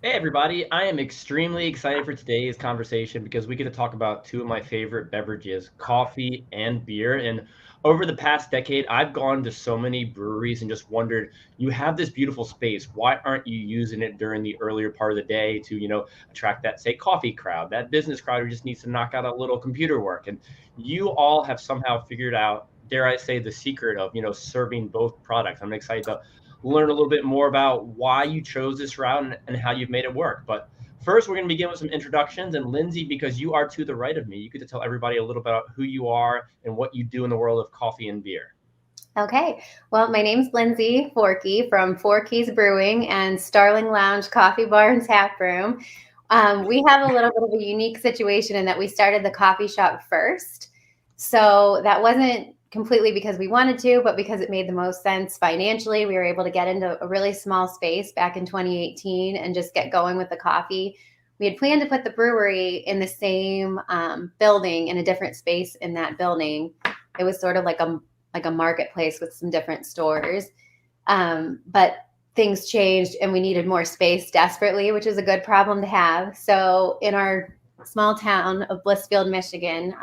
Hey everybody, I am extremely excited for today's conversation because we get to talk about two of my favorite beverages, coffee and beer. And over the past decade, I've gone to so many breweries and just wondered, you have this beautiful space. Why aren't you using it during the earlier part of the day to, attract that, say, coffee crowd, that business crowd who just needs to knock out a little computer work? And you all have somehow figured out, dare I say, the secret of, serving both products. I'm excited to learn a little bit more about why you chose this route and how you've made it work. But first, we're going to begin with some introductions. And Lindsey, because you are to the right of me, you get to tell everybody a little about who you are and what you do in the world of coffee and beer. Okay, well, my name's Lindsey Forkey from Forkey's Brewing and Starling Lounge Coffee Bar and Tap Room. We have a little bit of a unique situation in that we started the coffee shop first. So that wasn't completely because we wanted to, but because it made the most sense financially. We were able to get into a really small space back in 2018 and just get going with the coffee. We had planned to put the brewery in the same building in a different space in that building. It was sort of like a marketplace with some different stores. But things changed and we needed more space desperately, which is a good problem to have. So in our small town of Blissfield, Michigan,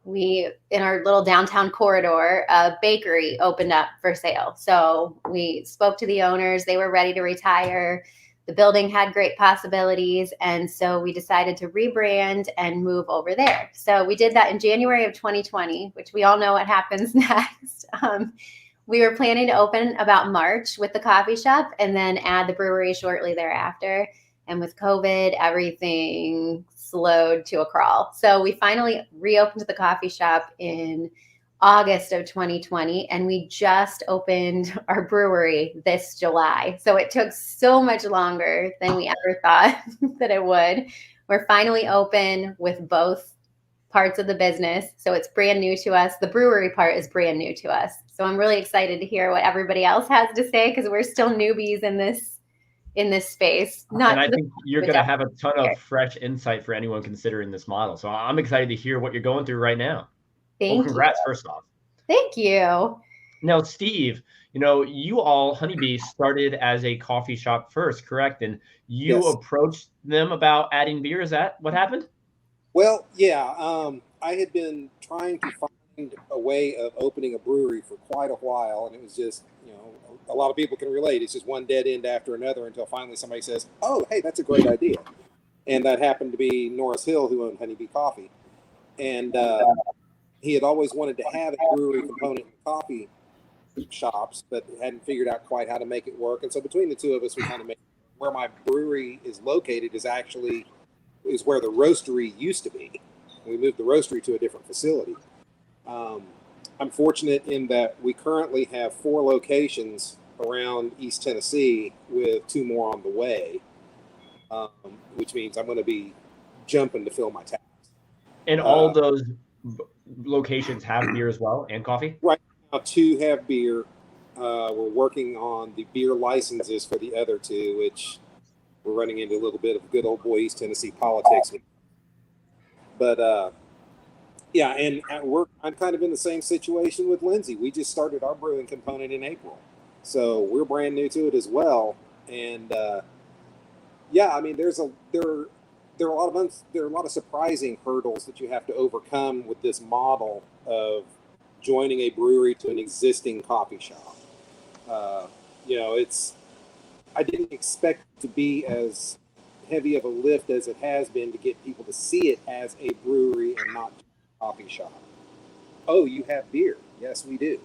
we in our little downtown corridor, a bakery opened up for sale. So we spoke to the owners. They were ready to retire. The building had great possibilities. And so we decided to rebrand and move over there. So we did that in January of 2020, which we all know what happens next. We were planning to open about March with the coffee shop and then add the brewery shortly thereafter. And with COVID, everything slowed to a crawl. So we finally reopened the coffee shop in August of 2020, and we just opened our brewery this July. So it took so much longer than we ever thought that it would. We're finally open with both parts of the business. So it's brand new to us. The brewery part is brand new to us. So I'm really excited to hear what everybody else has to say because we're still newbies in this space. And Not I to the think you're but going to have a definitely ton here. of fresh insight for anyone considering this model. So I'm excited to hear what you're going through right now. Well, Thank you. congrats, first off. Thank you. Now, Steve, you all, Honeybee, started as a coffee shop first, correct? And you Yes. approached them about adding beer. Is that what happened? Well, yeah. I had been trying to find a way of opening a brewery for quite a while, and it was just, a lot of people can relate. It's just one dead end after another until finally somebody says, "Oh, hey, that's a great idea." And that happened to be Norris Hill, who owned Honeybee Coffee, and he had always wanted to have a brewery component in coffee shops, but hadn't figured out quite how to make it work. And so between the two of us, we kind of made where my brewery is located is where the roastery used to be. We moved the roastery to a different facility. Um, I'm fortunate in that we currently have 4 locations around East Tennessee with 2 more on the way, um, which means I'm going to be jumping to fill my taps. And all Uh, those locations have beer as well and coffee? right now, 2 have beer. We're working on the beer licenses for the other 2, which we're running into a little bit of good old boy East Tennessee politics. But yeah, and at work, I'm kind of in the same situation with Lindsey. We just started our brewing component in April, so we're brand new to it as well. And yeah, I mean, there are a lot of there are a lot of surprising hurdles that you have to overcome with this model of joining a brewery to an existing coffee shop. Uh, it's I didn't expect it to be as heavy of a lift as it has been to get people to see it as a brewery and not just a coffee shop. Oh, you have beer? Yes, we do.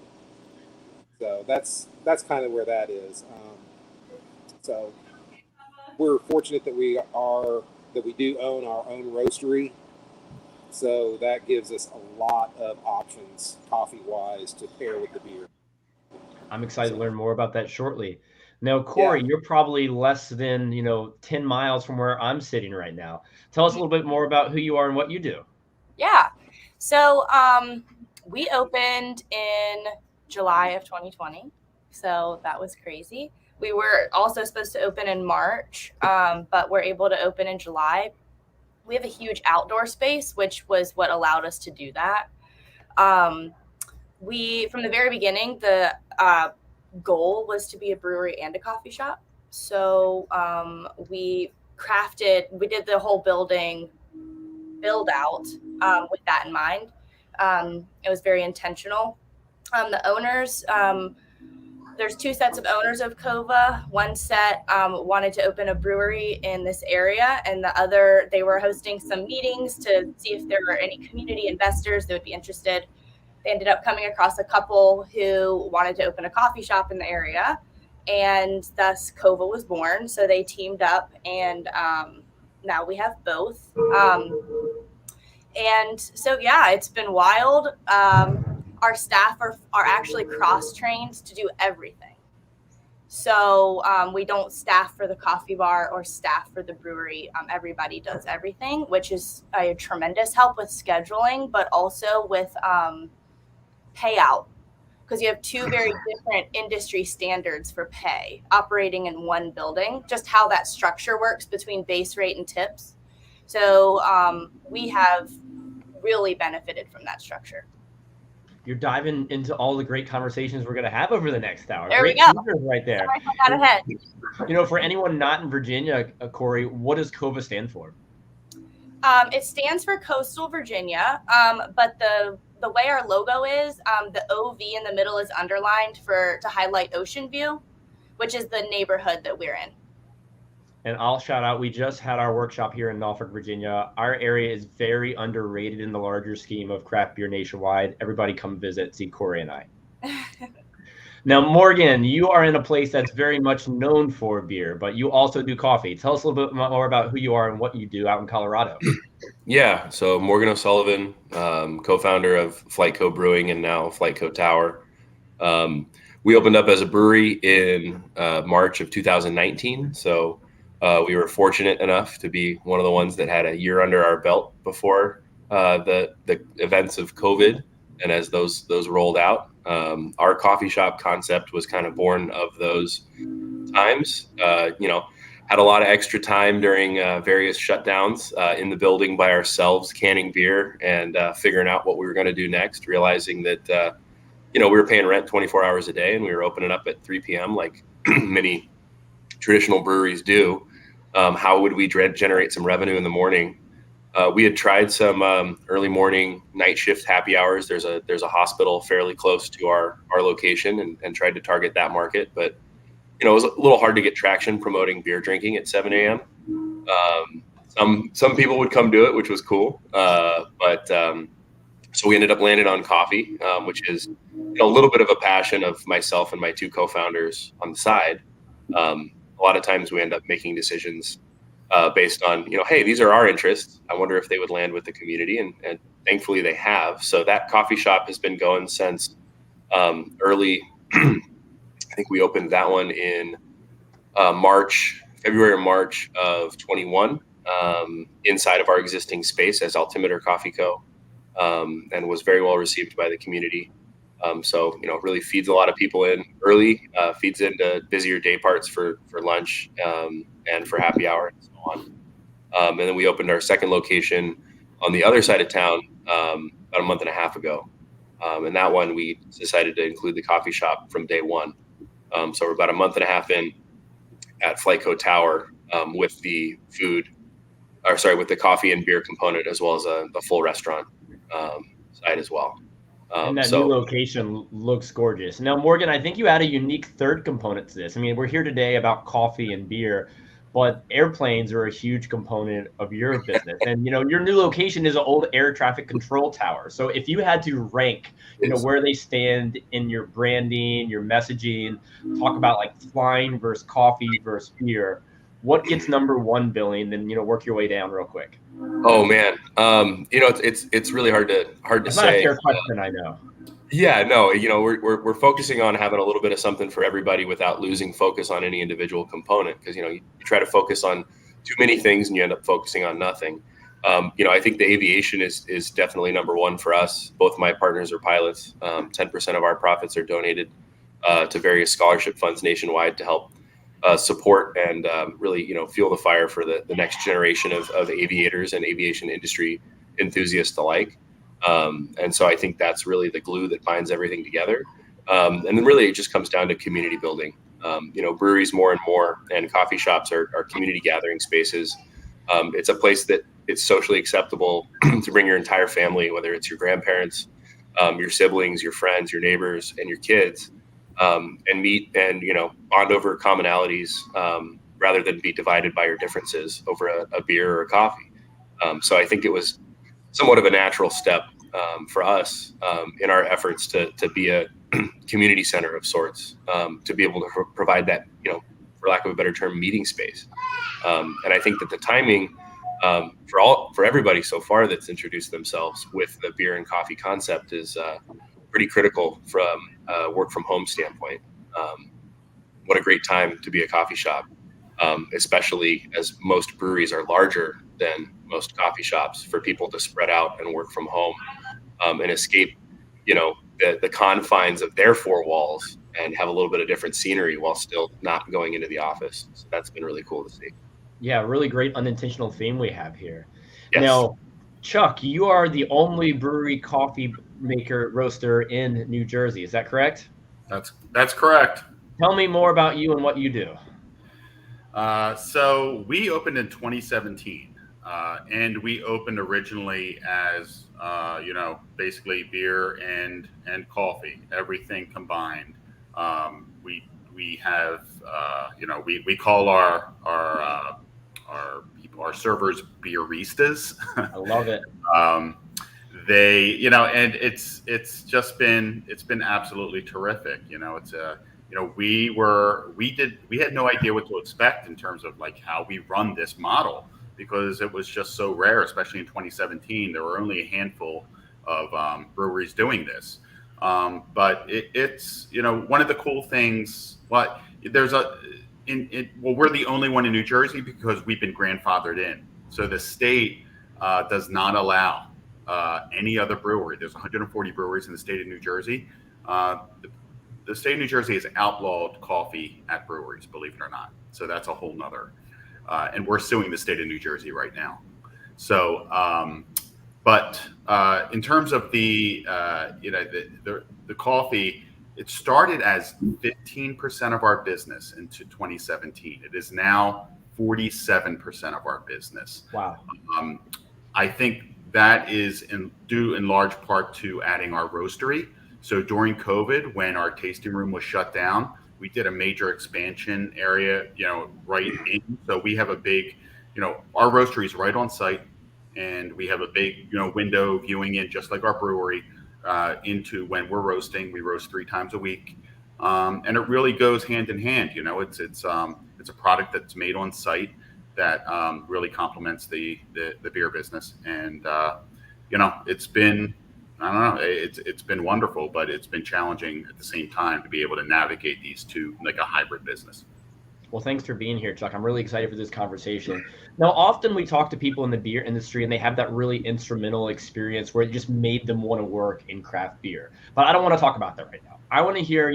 So that's kind of where that is. So we're fortunate that we do own our own roastery. So that gives us a lot of options coffee wise to pair with the beer. I'm excited to So learn more about that shortly. Now, yeah, Corrie, you're probably less than, 10 miles from where I'm sitting right now. Tell us a little bit more about who you are and what you do. Yeah. So we opened in July of 2020. So that was crazy. We were also supposed to open in March, but we're able to open in July. We have a huge outdoor space, which was what allowed us to do that. From the very beginning, the goal was to be a brewery and a coffee shop. So we did the whole building build out with that in mind. It was very intentional. The owners, there's two sets of owners of COVA. One set wanted to open a brewery in this area, and the other, they were hosting some meetings to see if there were any community investors that would be interested. They ended up coming across a couple who wanted to open a coffee shop in the area, and thus COVA was born. So they teamed up, and now we have both. And so, yeah, it's been wild. Our staff are actually cross-trained to do everything. So we don't staff for the coffee bar or staff for the brewery. Everybody does everything, which is a tremendous help with scheduling, but also with payout, because you have two very different industry standards for pay operating in one building, just how that structure works between base rate and tips. So we have really benefited from that structure. You're diving into all the great conversations we're going to have over the next hour. There great we go. Right there. Sorry, I got ahead. You know, for anyone not in Virginia, Corrie, what does COVA stand for? It stands for Coastal Virginia, but the way our logo is, the OV in the middle is underlined to highlight Ocean View, which is the neighborhood that we're in. And I'll shout out, we just had our workshop here in Norfolk, Virginia. Our area is very underrated in the larger scheme of craft beer nationwide. Everybody come visit, see Corrie and I. Now, Morgan, you are in a place that's very much known for beer, but you also do coffee. Tell us a little bit more about who you are and what you do out in Colorado. Yeah, so Morgan OSullivan, co-founder of Flyteco Brewing and now Flyteco Tower. We opened up as a brewery in March of 2019, so we were fortunate enough to be one of the ones that had a year under our belt before the events of COVID. And as those rolled out, our coffee shop concept was kind of born of those times. Had a lot of extra time during various shutdowns in the building by ourselves, canning beer and figuring out what we were going to do next, realizing that, we were paying rent 24 hours a day and we were opening up at 3 p.m. like many traditional breweries do. How would we generate some revenue in the morning? We had tried some early morning night shift happy hours. There's a hospital fairly close to our location and tried to target that market. But, it was a little hard to get traction promoting beer drinking at 7 a.m. Some people would come do it, which was cool. So we ended up landing on coffee, which is a little bit of a passion of myself and my two co-founders on the side. A lot of times we end up making decisions based on, hey, these are our interests. I wonder if they would land with the community. And thankfully they have. So that coffee shop has been going since early, I think we opened that one in February or March of 21 inside of our existing space as Altimeter Coffee Co. And was very well received by the community. So, really feeds a lot of people in early, feeds into busier day parts for lunch and for happy hour and so on. And then we opened our second location on the other side of town about a month and a half ago. And that one, we decided to include the coffee shop from day one. So we're about a month and a half in at Flyteco Tower with the with the coffee and beer component, as well as the full restaurant side as well. And that new location looks gorgeous. Now, Morgan, I think you add a unique third component to this. I mean, we're here today about coffee and beer, but airplanes are a huge component of your business. And, your new location is an old air traffic control tower. So if you had to rank, where they stand in your branding, your messaging, talk about like flying versus coffee versus beer, what gets number one billing? Then, work your way down real quick. Oh man. It's really hard to It's say. Not a fair question, I know. Yeah, no, we're focusing on having a little bit of something for everybody without losing focus on any individual component. Because, you try to focus on too many things and you end up focusing on nothing. I think the aviation is definitely number one for us. Both my partners are pilots. 10% of our profits are donated to various scholarship funds nationwide to help support and really, fuel the fire for the next generation of aviators and aviation industry enthusiasts alike. And so I think that's really the glue that binds everything together. And then really it just comes down to community building. Breweries more and more, and coffee shops are community gathering spaces. It's a place that it's socially acceptable to bring your entire family, whether it's your grandparents, your siblings, your friends, your neighbors, and your kids, and meet and bond over commonalities rather than be divided by your differences over a beer or a coffee. So I think it was somewhat of a natural step for us in our efforts to be a community center of sorts, to be able to provide that, for lack of a better term, meeting space. And I think that the timing for everybody so far that's introduced themselves with the beer and coffee concept is pretty critical from a work from home standpoint. What a great time to be a coffee shop, especially as most breweries are larger than most coffee shops, for people to spread out and work from home and escape, the confines of their four walls and have a little bit of different scenery while still not going into the office. So that's been really cool to see. Yeah, really great unintentional theme we have here. Yes. Now, Chuck, you are the only brewery coffee maker roaster in New Jersey. Is that correct? That's correct. Tell me more about you and what you do. So we opened in 2017, and we opened originally as basically beer and coffee, everything combined. We have we call our people, our servers, beeristas. I love it. They and it's been absolutely terrific. It's we had no idea what to expect in terms of like how we run this model, because it was just so rare, especially in 2017. There were only a handful of breweries doing this. But it's one of the cool things. But there's we're the only one in New Jersey because we've been grandfathered in. So the state does not allow any other brewery. There's 140 breweries in the state of New Jersey. The state of New Jersey has outlawed coffee at breweries, believe it or not. So that's a whole nother. And we're suing the state of New Jersey right now. So, but in terms of the coffee, it started as 15% of our business into 2017. It is now 47% of our business. Wow. I think that is due in large part to adding our roastery. So during COVID, when our tasting room was shut down, we did a major expansion area, right in. So we have a big, our roastery is right on site, and we have a big, window viewing in, just like our brewery, into when we're roasting. We roast 3 times a week, and it really goes hand in hand. It's a product that's made on site that really complements the beer business, and it's been. I don't know. It's been wonderful, but it's been challenging at the same time to be able to navigate these two like a hybrid business. Well, thanks for being here, Chuck. I'm really excited for this conversation. Now, often we talk to people in the beer industry and they have that really instrumental experience where it just made them want to work in craft beer. But I don't want to talk about that right now. I want to hear,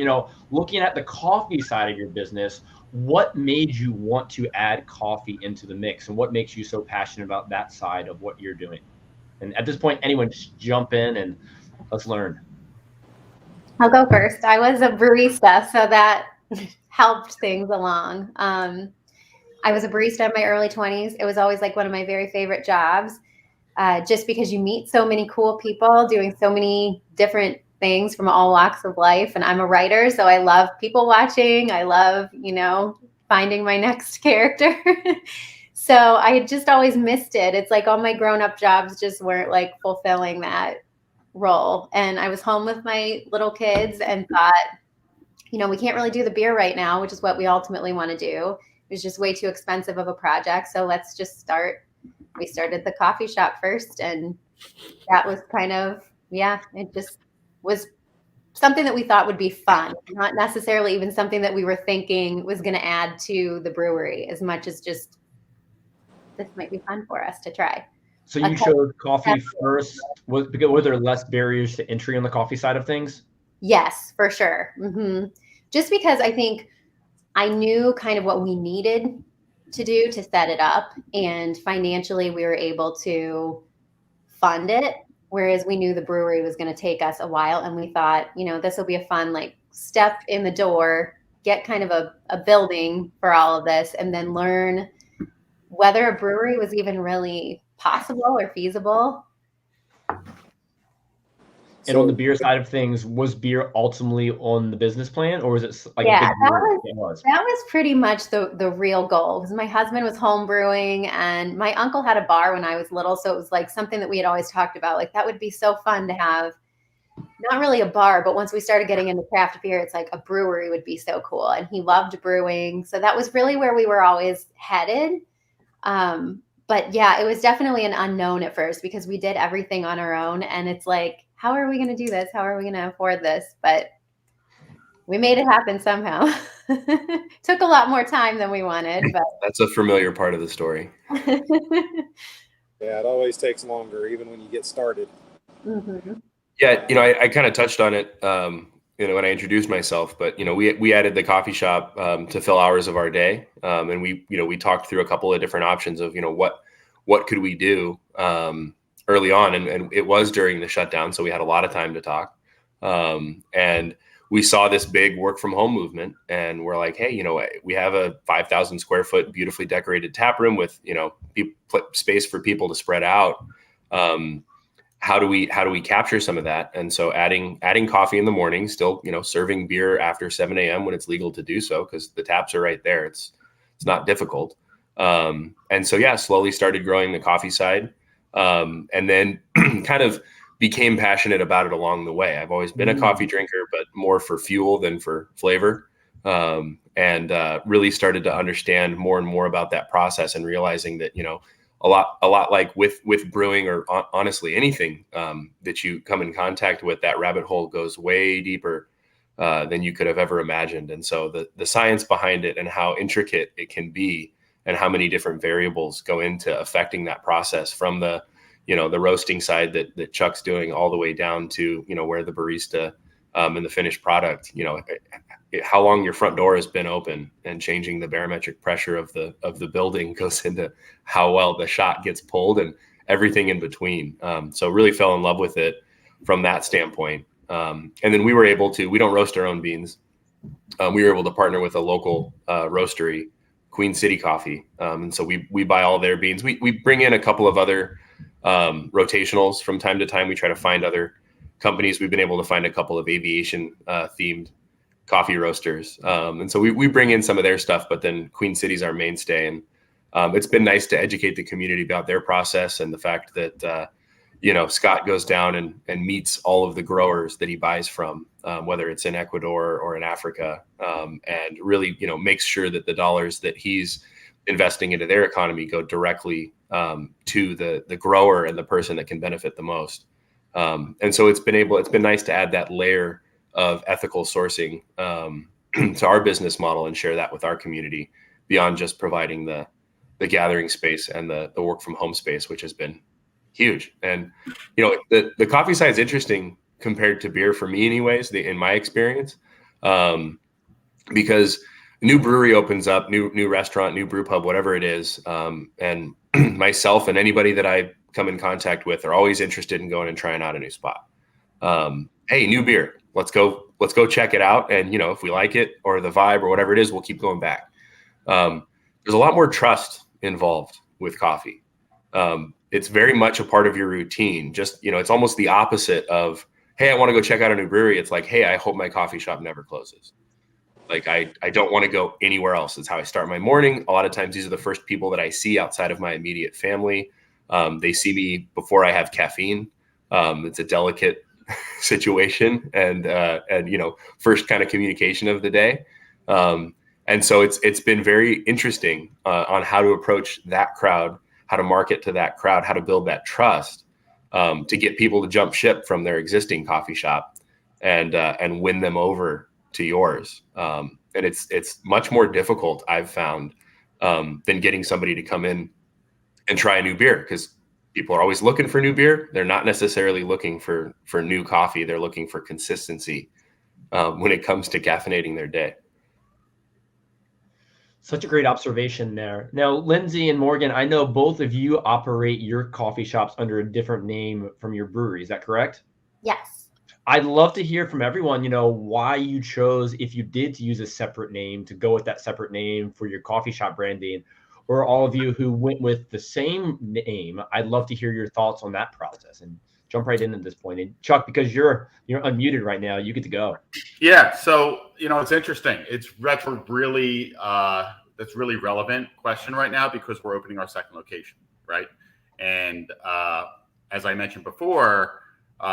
looking at the coffee side of your business, what made you want to add coffee into the mix, and what makes you so passionate about that side of what you're doing? And at this point, anyone just jump in and let's learn. I'll go first. I was a barista, so that helped things along. I was a barista in my early 20s. It was always like one of my very favorite jobs, just because you meet so many cool people doing so many different things from all walks of life. And I'm a writer, so I love people watching. I love, finding my next character. So I had just always missed it. It's like all my grown-up jobs just weren't like fulfilling that role. And I was home with my little kids and thought, we can't really do the beer right now, which is what we ultimately want to do. It was just way too expensive of a project. So let's just start. We started the coffee shop first, and that was kind of, it just was something that we thought would be fun, not necessarily even something that we were thinking was going to add to the brewery, as much as just, this might be fun for us to try. So you chose coffee first. Were there less barriers to entry on the coffee side of things? Yes, for sure. Mm-hmm. Just because I think I knew kind of what we needed to do to set it up, and financially we were able to fund it, whereas we knew the brewery was going to take us a while, and we thought, this will be a fun step in the door get kind of a building for all of this and then learn whether a brewery was even really possible or feasible. And on the beer side of things, was beer ultimately on the business plan, or was it like yeah, a big that was pretty much the real goal, because my husband was home brewing and my uncle had a bar when I was little. So it was like something that we had always talked about. Like that would be so fun to have, not really a bar, but once we started getting into craft beer, it's like a brewery would be so cool. And he loved brewing. So that was really where we were always headed. But yeah, it was definitely an unknown at first because we did everything on our own. And it's like, how are we going to do this? How are we going to afford this? But we made it happen somehow. Took a lot more time than we wanted, but that's a familiar part of the story. Yeah, it always takes longer, even when you get started. Mm-hmm. Yeah, I kind of touched on it, when I introduced myself, but we added the coffee shop to fill hours of our day, and we talked through a couple of different options of what could we do early on, and it was during the shutdown, so we had a lot of time to talk, and we saw this big work from home movement, and we're like, hey, we have a 5,000 square foot beautifully decorated tap room with space for people to spread out. How do we capture some of that? And so adding coffee in the morning, still, serving beer after 7 a.m. when it's legal to do so, because the taps are right there. It's not difficult. And so, yeah, slowly started growing the coffee side. And then kind of became passionate about it along the way. I've always been a coffee drinker, but more for fuel than for flavor. And really started to understand more and more about that process, and realizing that, a lot like with brewing, or honestly anything that you come in contact with, that rabbit hole goes way deeper than you could have ever imagined. And so the science behind it and how intricate it can be, and how many different variables go into affecting that process, from the roasting side that Chuck's doing, all the way down to where the barista and the finished product, how long your front door has been open, and changing the barometric pressure of the building goes into how well the shot gets pulled, and everything in between. So really fell in love with it from that standpoint. And then we were able to, we don't roast our own beans. We were able to partner with a local roastery, Queen City Coffee. And so we buy all their beans. We bring in a couple of other rotationals from time to time. We try to find other companies. We've been able to find a couple of aviation themed coffee roasters. And so we bring in some of their stuff, but then Queen City's our mainstay. And it's been nice to educate the community about their process, and the fact that, Scott goes down and meets all of the growers that he buys from, whether it's in Ecuador or in Africa, and really, makes sure that the dollars that he's investing into their economy go directly to the grower and the person that can benefit the most. And so it's been nice to add that layer of ethical sourcing to our business model, and share that with our community, beyond just providing the gathering space and the work from home space, which has been huge. And the coffee side is interesting compared to beer for me, anyways, in my experience, because new brewery opens up, new restaurant, new brew pub, whatever it is, and myself and anybody that I come in contact with are always interested in going and trying out a new spot. Hey, new beer. Let's go check it out. And, if we like it, or the vibe, or whatever it is, we'll keep going back. There's a lot more trust involved with coffee. It's very much a part of your routine. Just, it's almost the opposite of, hey, I want to go check out a new brewery. It's like, hey, I hope my coffee shop never closes. Like, I don't want to go anywhere else. It's how I start my morning. A lot of times these are the first people that I see outside of my immediate family. They see me before I have caffeine. It's a delicate situation, and first kind of communication of the day. And so it's been very interesting on how to approach that crowd, how to market to that crowd, how to build that trust, to get people to jump ship from their existing coffee shop and win them over to yours. And it's much more difficult, I've found, than getting somebody to come in and try a new beer, because people are always looking for new beer. They're not necessarily looking for new coffee. They're looking for consistency when it comes to caffeinating their day. Such a great observation there. Now, Lindsey and Morgan, I know both of you operate your coffee shops under a different name from your brewery. Is that correct? Yes. I'd love to hear from everyone, why you chose, if you did to use a separate name, to go with that separate name for your coffee shop branding, or all of you who went with the same name. I'd love to hear your thoughts on that process, and jump right in at this point. And Chuck, because you're unmuted right now, you get to go. Yeah. So, it's interesting. That's really relevant question right now because we're opening our second location, right? And as I mentioned before, we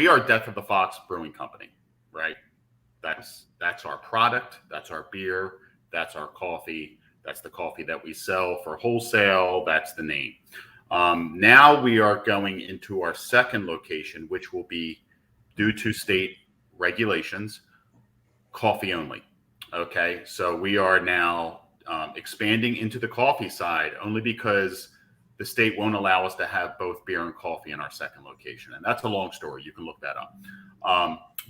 are Death of the Fox Brewing Company, right? That's our product. That's our beer. That's our coffee. That's the coffee that we sell for wholesale. That's the name. Now we are going into our second location, which will be, due to state regulations, coffee only. Okay. So we are now expanding into the coffee side only because the state won't allow us to have both beer and coffee in our second location. And that's a long story. You can look that up.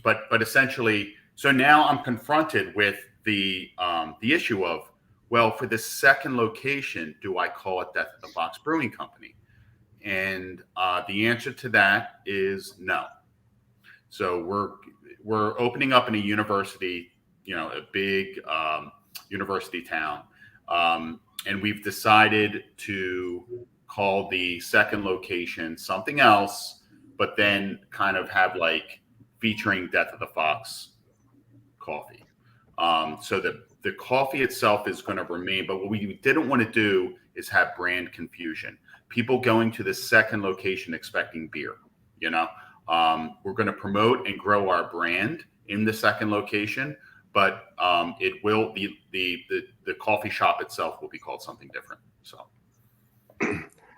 But essentially, so now I'm confronted with the issue of, well, for the second location, do I call it Death of the Fox Brewing Company? And the answer to that is no. So we're opening up in a university, a big university town. And we've decided to call the second location something else, but then kind of have like featuring Death of the Fox coffee. So the coffee itself is going to remain, but what we didn't want to do is have brand confusion. People going to the second location expecting beer, we're going to promote and grow our brand in the second location, but it will the coffee shop itself will be called something different. So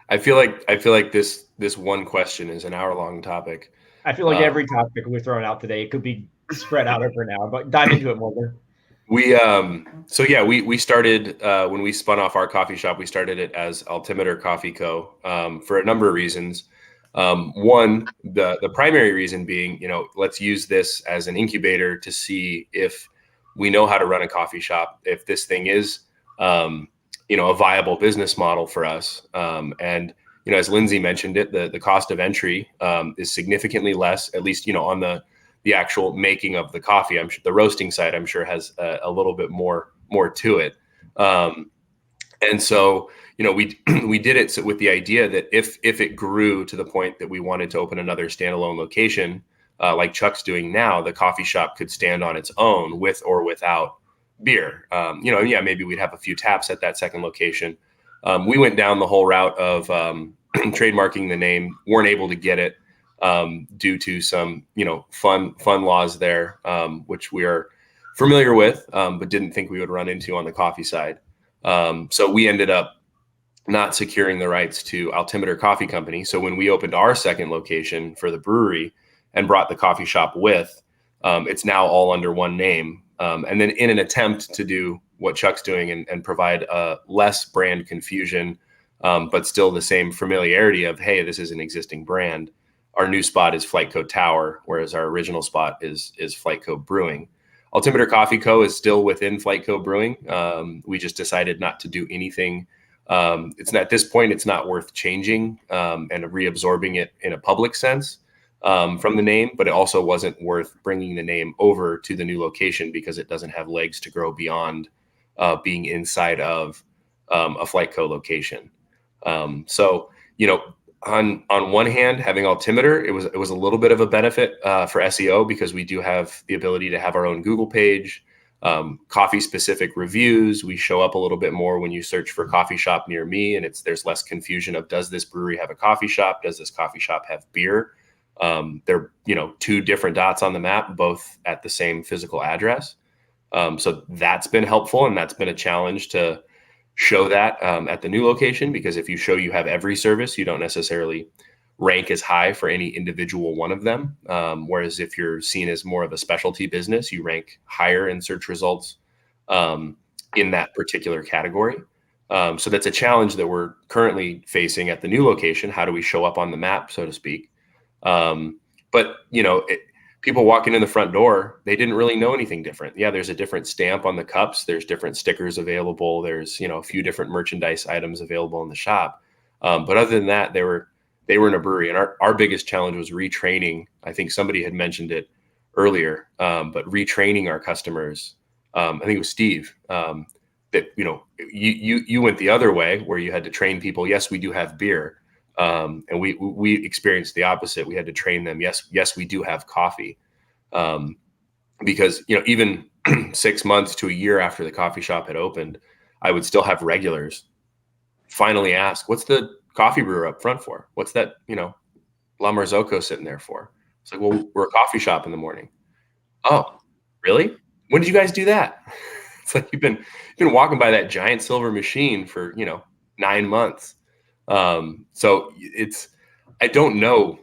I feel like this one question is an hour-long topic. I feel like every topic we're throwing out today, it could be spread out over an hour, but dive into it, Morgan. We started when we spun off our coffee shop, we started it as Altimeter Coffee Co. For a number of reasons. One, the primary reason being, let's use this as an incubator to see if we know how to run a coffee shop, if this thing is, a viable business model for us. And, as Lindsey mentioned it, the cost of entry is significantly less, at least, on the actual making of the coffee. I'm sure the roasting side, I'm sure, has a little bit more to it. And so, we did it with the idea that if it grew to the point that we wanted to open another standalone location, like Chuck's doing now, the coffee shop could stand on its own with or without beer. Maybe we'd have a few taps at that second location. We went down the whole route of trademarking the name, weren't able to get it due to some, fun laws there, which we are familiar with, but didn't think we would run into on the coffee side. So we ended up not securing the rights to Altimeter Coffee Company. So when we opened our second location for the brewery and brought the coffee shop with, it's now all under one name. And then in an attempt to do what Chuck's doing and provide less brand confusion, but still the same familiarity of, hey, this is an existing brand. Our new spot is Flyteco Tower, whereas our original spot is Flyteco Brewing. Altimeter Coffee Co. is still within Flyteco Brewing. We just decided not to do anything. At this point, it's not worth changing and reabsorbing it in a public sense from the name, but it also wasn't worth bringing the name over to the new location because it doesn't have legs to grow beyond being inside of a Flyteco location. On one hand, having Altimeter, it was a little bit of a benefit for SEO because we do have the ability to have our own Google page, coffee specific reviews. We show up a little bit more when you search for coffee shop near me, and there's less confusion of, does this brewery have a coffee shop? Does this coffee shop have beer? They're, two different dots on the map, both at the same physical address. So that's been helpful, and that's been a challenge to show that at the new location, because if you show you have every service, you don't necessarily rank as high for any individual one of them. Whereas if you're seen as more of a specialty business, you rank higher in search results in that particular category. So that's a challenge that we're currently facing at the new location. How do we show up on the map, so to speak? But people walking in the front door, they didn't really know anything different. Yeah, there's a different stamp on the cups. There's different stickers available. There's, a few different merchandise items available in the shop. But other than that, they were they were in a brewery, and our biggest challenge was retraining. I think somebody had mentioned it earlier, but retraining our customers. I think it was Steve, that, you went the other way where you had to train people. Yes, we do have beer. And we experienced the opposite. We had to train them. Yes, we do have coffee. Because, even 6 months to a year after the coffee shop had opened, I would still have regulars finally ask, what's the coffee brewer up front for? What's that, La Marzocco sitting there for? It's like, well, we're a coffee shop in the morning. Oh, really? When did you guys do that? It's like you've been walking by that giant silver machine for 9 months. So I don't know,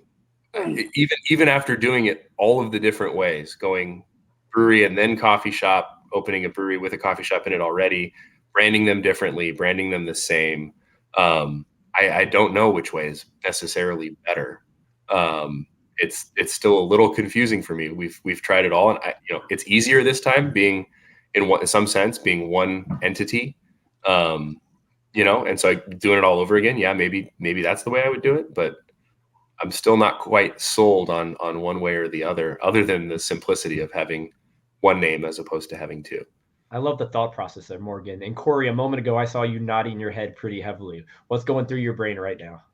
even after doing it all of the different ways, going brewery and then coffee shop, opening a brewery with a coffee shop in it already, branding them differently, branding them the same. I don't know which way is necessarily better. It's still a little confusing for me. We've tried it all, and it's easier this time being in some sense being one entity. And so doing it all over again. Yeah, maybe that's the way I would do it, but I'm still not quite sold on one way or the other than the simplicity of having one name as opposed to having two. I love the thought process there, Morgan. And Corrie, a moment ago, I saw you nodding your head pretty heavily. What's going through your brain right now?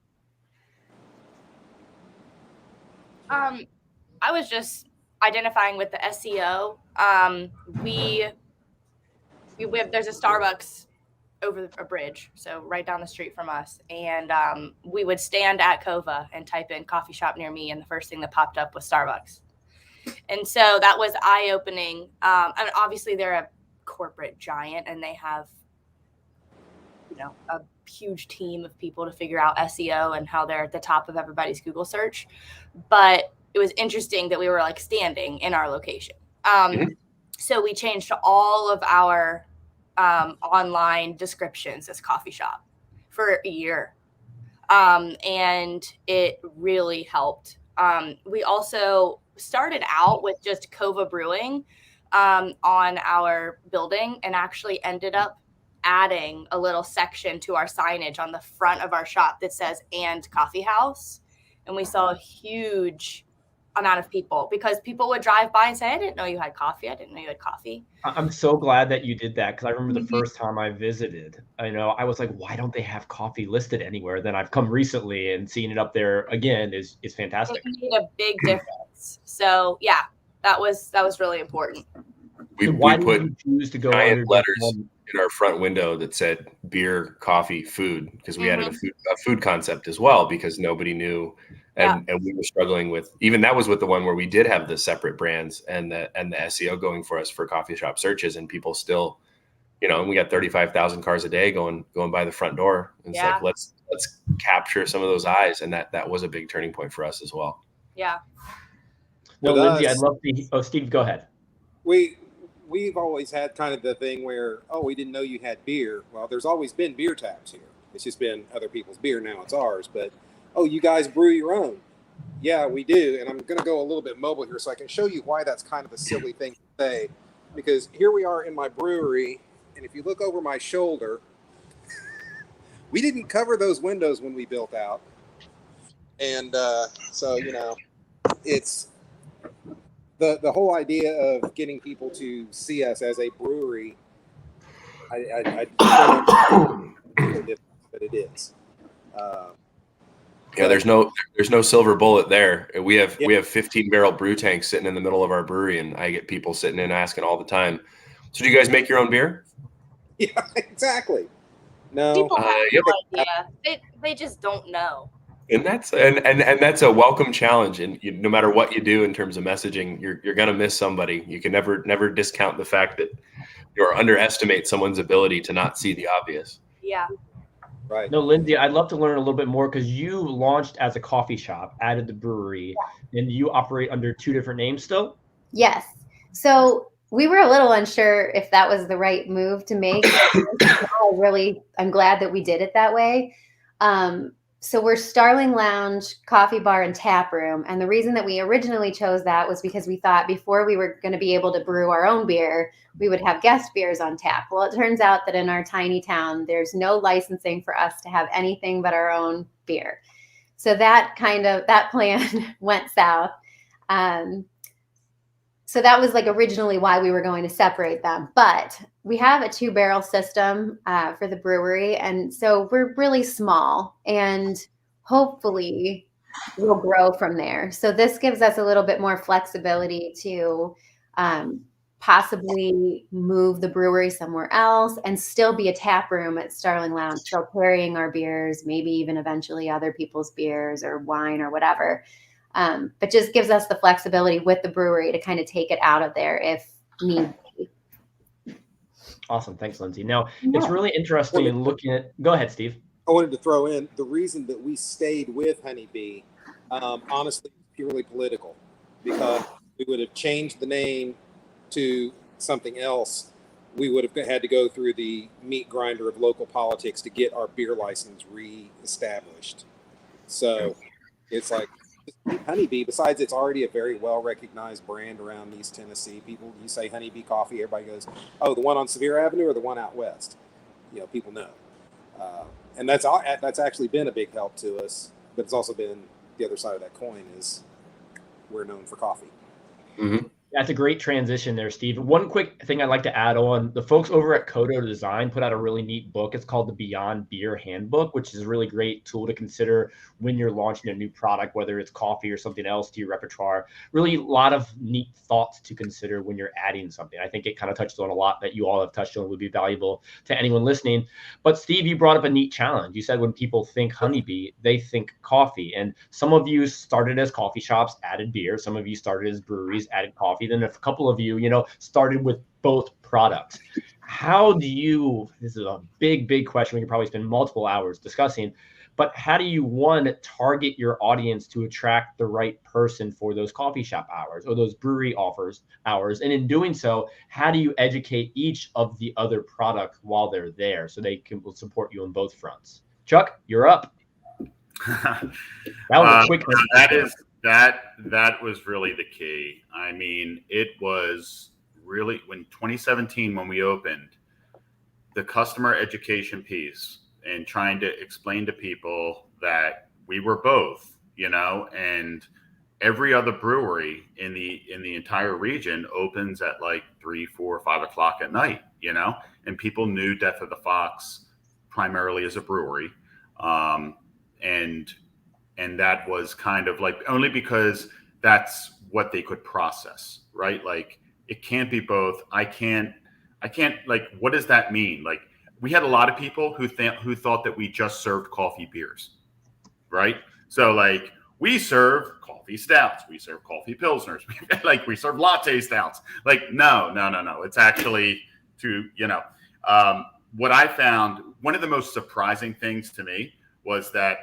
I was just identifying with the SEO. There's a Starbucks over a bridge, so right down the street from us, and we would stand at COVA and type in coffee shop near me, and the first thing that popped up was Starbucks. And so that was eye-opening. And obviously they're a corporate giant, and they have a huge team of people to figure out SEO and how they're at the top of everybody's Google search. But it was interesting that we were like standing in our location. So we changed all of our online descriptions as coffee shop for a year. And it really helped. We also started out with just COVA Brewing on our building, and actually ended up adding a little section to our signage on the front of our shop that says "and coffee house." And we saw a huge amount of people, because people would drive by and say, "I didn't know you had coffee. I didn't know you had coffee." I'm so glad that you did that, because I remember the first time I visited, I was like, why don't they have coffee listed anywhere? Then I've come recently and seeing it up there again is fantastic. It made a big difference. So yeah, that was really important. We put you choose to go giant letters in our front window that said beer, coffee, food, because we added a food concept as well, because nobody knew. And we were struggling with, even that was with the one where we did have the separate brands and the SEO going for us for coffee shop searches, and people still, and we got 35,000 cars a day going by the front door. And it's like, let's capture some of those eyes. And that was a big turning point for us as well. Yeah. Well, Lindsey, I'd love to, Steve, go ahead. We've always had kind of the thing where, we didn't know you had beer. Well, there's always been beer taps here. It's just been other people's beer. Now it's ours, but you guys brew your own. Yeah, we do. And I'm going to go a little bit mobile here so I can show you why that's kind of a silly thing to say. Because here we are in my brewery, and if you look over my shoulder, we didn't cover those windows when we built out. And so, it's the whole idea of getting people to see us as a brewery. I don't know, but it is. There's no silver bullet there. We have 15 barrel brew tanks sitting in the middle of our brewery, and I get people sitting in asking all the time, so do you guys make your own beer? Yeah, exactly. No, people have no idea. They just don't know. And that's that's a welcome challenge. And no matter what you do in terms of messaging, you're gonna miss somebody. You can never discount the fact that or underestimate someone's ability to not see the obvious. Yeah. Right. No, Lindsey, I'd love to learn a little bit more, because you launched as a coffee shop, added the brewery, and you operate under two different names still? Yes. So we were a little unsure if that was the right move to make. I'm glad that we did it that way. So we're Starling Lounge, Coffee Bar, and Tap Room. And the reason that we originally chose that was because we thought before we were going to be able to brew our own beer, we would have guest beers on tap. Well, it turns out that in our tiny town, there's no licensing for us to have anything but our own beer. So that plan went south. So that was like originally why we were going to separate them. But we have a 2-barrel system for the brewery. And so we're really small, and hopefully we'll grow from there. So this gives us a little bit more flexibility to possibly move the brewery somewhere else and still be a tap room at Starling Lounge. So carrying our beers, maybe even eventually other people's beers or wine or whatever. But just gives us the flexibility with the brewery to kind of take it out of there if need be. Awesome. Thanks, Lindsey. Now, it's really interesting looking at, go ahead, Steve. I wanted to throw in the reason that we stayed with Honeybee, honestly, purely political, because we would have changed the name to something else. We would have had to go through the meat grinder of local politics to get our beer license re-established. So it's like, Honeybee, besides it's already a very well-recognized brand around East Tennessee. People, you say Honeybee Coffee, everybody goes, oh, the one on Sevier Avenue or the one out west? You know, people know. And that's actually been a big help to us, but it's also been the other side of that coin is we're known for coffee. Mm-hmm. That's a great transition there, Steve. One quick thing I'd like to add on. The folks over at COVA Design put out a really neat book. It's called the Beyond Beer Handbook, which is a really great tool to consider when you're launching a new product, whether it's coffee or something else to your repertoire. Really a lot of neat thoughts to consider when you're adding something. I think it kind of touches on a lot that you all have touched on would be valuable to anyone listening. But Steve, you brought up a neat challenge. You said when people think Honeybee, they think coffee. And some of you started as coffee shops, added beer. Some of you started as breweries, added coffee. Then a couple of you, started with both products. How do you, this is a big question we could probably spend multiple hours discussing, but how do you, one, target your audience to attract the right person for those coffee shop hours or those brewery hours? And in doing so, how do you educate each of the other products while they're there so they will support you on both fronts? Chuck, you're up. That was a quick that was really the key. I mean, it was really when 2017 when we opened, the customer education piece and trying to explain to people that we were both, and every other brewery in the entire region opens at like 3, 4, 5 o'clock at night, and people knew Death of the Fox primarily as a brewery. And that was kind of like only because that's what they could process, right? Like it can't be both. I can't like, what does that mean? Like we had a lot of people who thought that we just served coffee beers, right? So like we serve coffee stouts, we serve coffee pilsners, like we serve latte stouts. Like no. It's actually what I found, one of the most surprising things to me was that,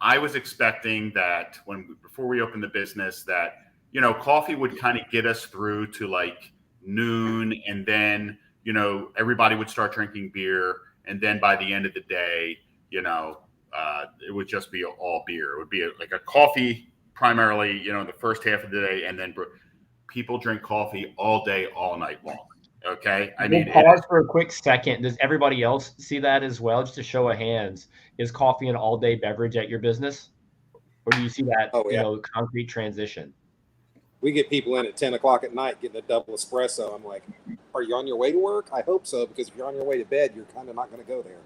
I was expecting that before we opened the business that, coffee would kind of get us through to like noon and then, everybody would start drinking beer. And then by the end of the day, it would just be all beer. It would be like a coffee primarily, the first half of the day. And then people drink coffee all day, all night long. Okay. We'll pause for a quick second. Does everybody else see that as well? Just a show of hands. Is coffee an all-day beverage at your business? Or do you see that, concrete transition? We get people in at 10 o'clock at night getting a double espresso. I'm like, are you on your way to work? I hope so, because if you're on your way to bed, you're kind of not going to go there.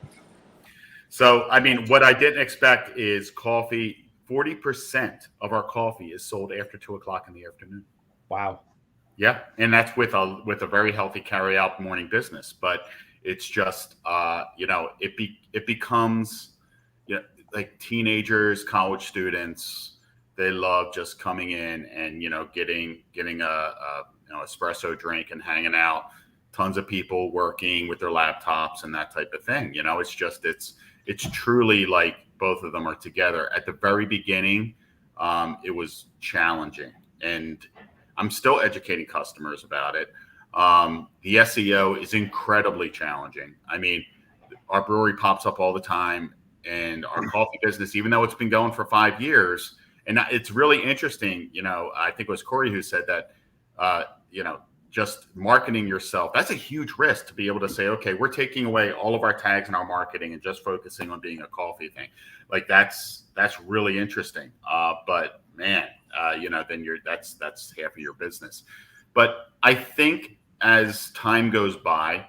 So, I mean, what I didn't expect is coffee. 40% of our coffee is sold after 2 o'clock in the afternoon. Wow. Yeah, and that's with a very healthy carry-out morning business. But it's just, it becomes, like teenagers, college students, they love just coming in and getting a espresso drink and hanging out. Tons of people working with their laptops and that type of thing. It's truly like both of them are together. At the very beginning, it was challenging, and I'm still educating customers about it. The SEO is incredibly challenging. I mean, our brewery pops up all the time, and our coffee business, even though it's been going for 5 years, and it's really interesting. I think it was Corrie who said that, just marketing yourself, that's a huge risk to be able to say, okay, we're taking away all of our tags and our marketing and just focusing on being a coffee thing. Like that's really interesting. But man, then that's half of your business. But I think as time goes by,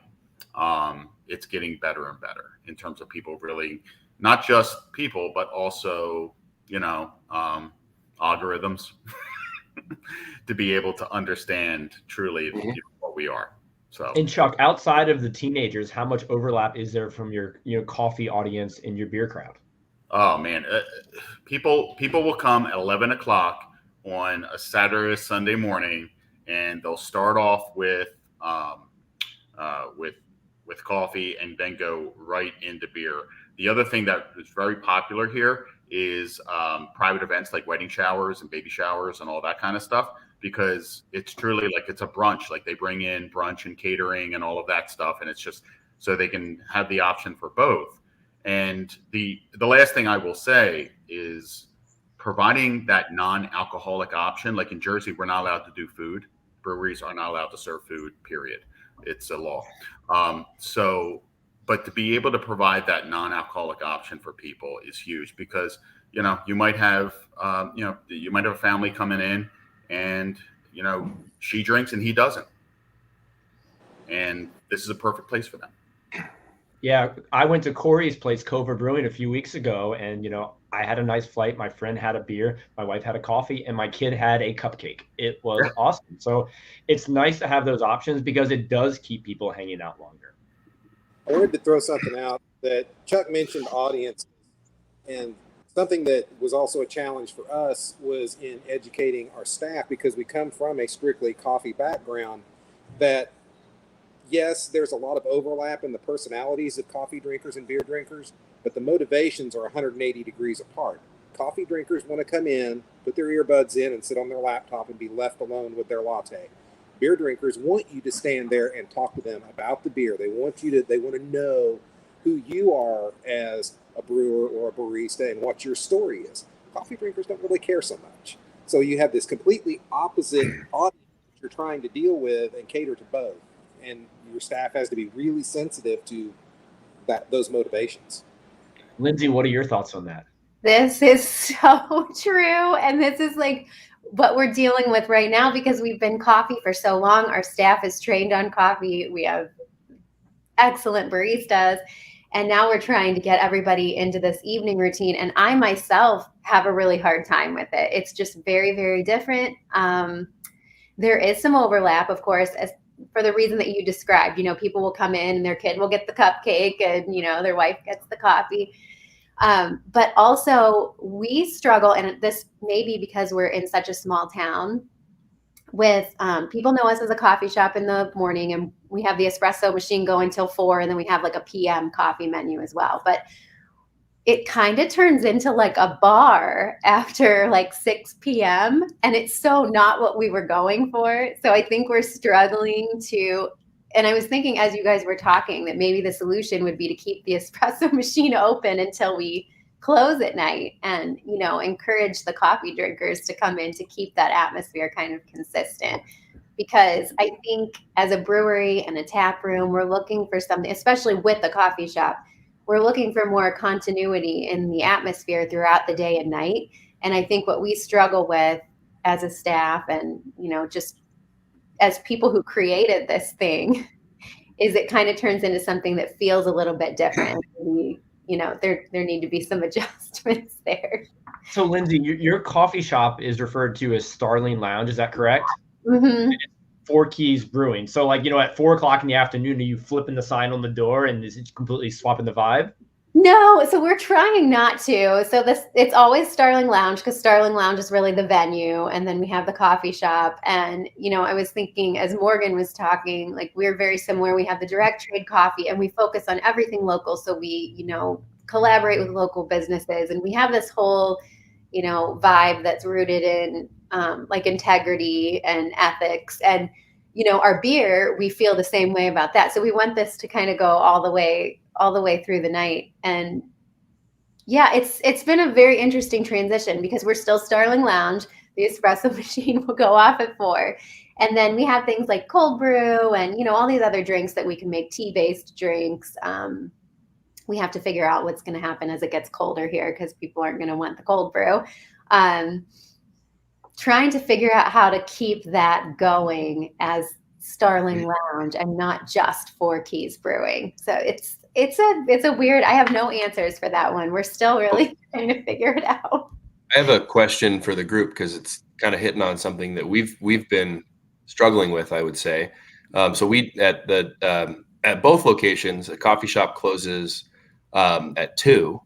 it's getting better and better in terms of people really, not just people, but also, algorithms to be able to understand truly what we are. So, and Chuck, outside of the teenagers, how much overlap is there from your coffee audience in your beer crowd? Oh man, people will come at 11 o'clock on a Saturday or Sunday morning, and they'll start off with coffee and then go right into beer. The other thing that is very popular here is private events like wedding showers and baby showers and all that kind of stuff, because it's truly like it's a brunch. Like they bring in brunch and catering and all of that stuff, and it's just so they can have the option for both. And the last thing I will say is providing that non-alcoholic option. Like in Jersey, we're not allowed to do food. Breweries are not allowed to serve food, period. It's a law. But to be able to provide that non-alcoholic option for people is huge, because you might have a family coming in, and she drinks and he doesn't, and this is a perfect place for them. Yeah, I went to Corrie's place, COVA Brewing, a few weeks ago, and I had a nice flight. My friend had a beer, my wife had a coffee, and my kid had a cupcake. It was awesome. So it's nice to have those options, because it does keep people hanging out longer. I wanted to throw something out that Chuck mentioned audience, and something that was also a challenge for us was in educating our staff, because we come from a strictly coffee background, that yes, there's a lot of overlap in the personalities of coffee drinkers and beer drinkers, but the motivations are 180 degrees apart. Coffee drinkers want to come in, put their earbuds in, and sit on their laptop and be left alone with their latte. Beer drinkers want you to stand there and talk to them about the beer. They want to know who you are as a brewer or a barista and what your story is. Coffee drinkers don't really care so much. So you have this completely opposite audience that you're trying to deal with and cater to both. And your staff has to be really sensitive to those motivations. Lindsey, what are your thoughts on that? This is so true. And this is like what we're dealing with right now, because we've been coffee for so long. Our staff is trained on coffee. We have excellent baristas. And now we're trying to get everybody into this evening routine. And I myself have a really hard time with it. It's just very, very different. There is some overlap, of course, for the reason that you described. People will come in and their kid will get the cupcake, and their wife gets the coffee. But also we struggle, and this may be because we're in such a small town, with people know us as a coffee shop in the morning, and we have the espresso machine going till 4, and then we have like a PM coffee menu as well. But it kind of turns into like a bar after like 6 p.m. And it's so not what we were going for. So I think we're struggling to, and I was thinking as you guys were talking that maybe the solution would be to keep the espresso machine open until we close at night, and, encourage the coffee drinkers to come in to keep that atmosphere kind of consistent. Because I think as a brewery and a tap room, we're looking for something, especially with the coffee shop, we're looking for more continuity in the atmosphere throughout the day and night. And I think what we struggle with as a staff and, just as people who created this thing is it kind of turns into something that feels a little bit different. There need to be some adjustments there. So Lindsey, your coffee shop is referred to as Starling Lounge. Is that correct? Mm-hmm. Forsche Brewing. So at 4 o'clock in the afternoon, are you flipping the sign on the door, and is it completely swapping the vibe? No, so we're trying not to. So it's always Starling Lounge, because Starling Lounge is really the venue, and then we have the coffee shop. And I was thinking as Morgan was talking, like we're very similar. We have the direct trade coffee, and we focus on everything local. So we collaborate with local businesses, and we have this whole vibe that's rooted in like integrity and ethics. And our beer, we feel the same way about that. So we want this to kind of go all the way through the night. And yeah, it's been a very interesting transition, because we're still Starling Lounge. The espresso machine will go off at 4, And then we have things like cold brew and, all these other drinks that we can make, tea-based drinks. We have to figure out what's going to happen as it gets colder here because people aren't going to want the cold brew. Trying to figure out how to keep that going as Starling Lounge and not just Four Keys Brewing. So it's a weird, I have no answers for that one. We're still really trying to figure it out. I have a question for the group because it's kind of hitting on something that we've been struggling with, I would say. So we at both locations, a coffee shop closes at 2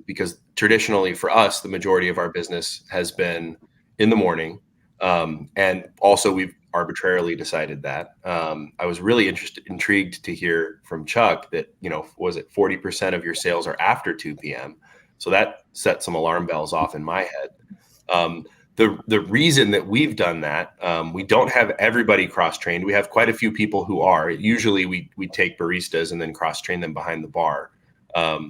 because traditionally for us, the majority of our business has been in the morning. And also we've arbitrarily decided that. I was really intrigued to hear from Chuck that, was it 40% of your sales are after 2 p.m.? So that set some alarm bells off in my head. The reason that we've done that, we don't have everybody cross-trained. We have quite a few people who are. Usually we take baristas and then cross-train them behind the bar,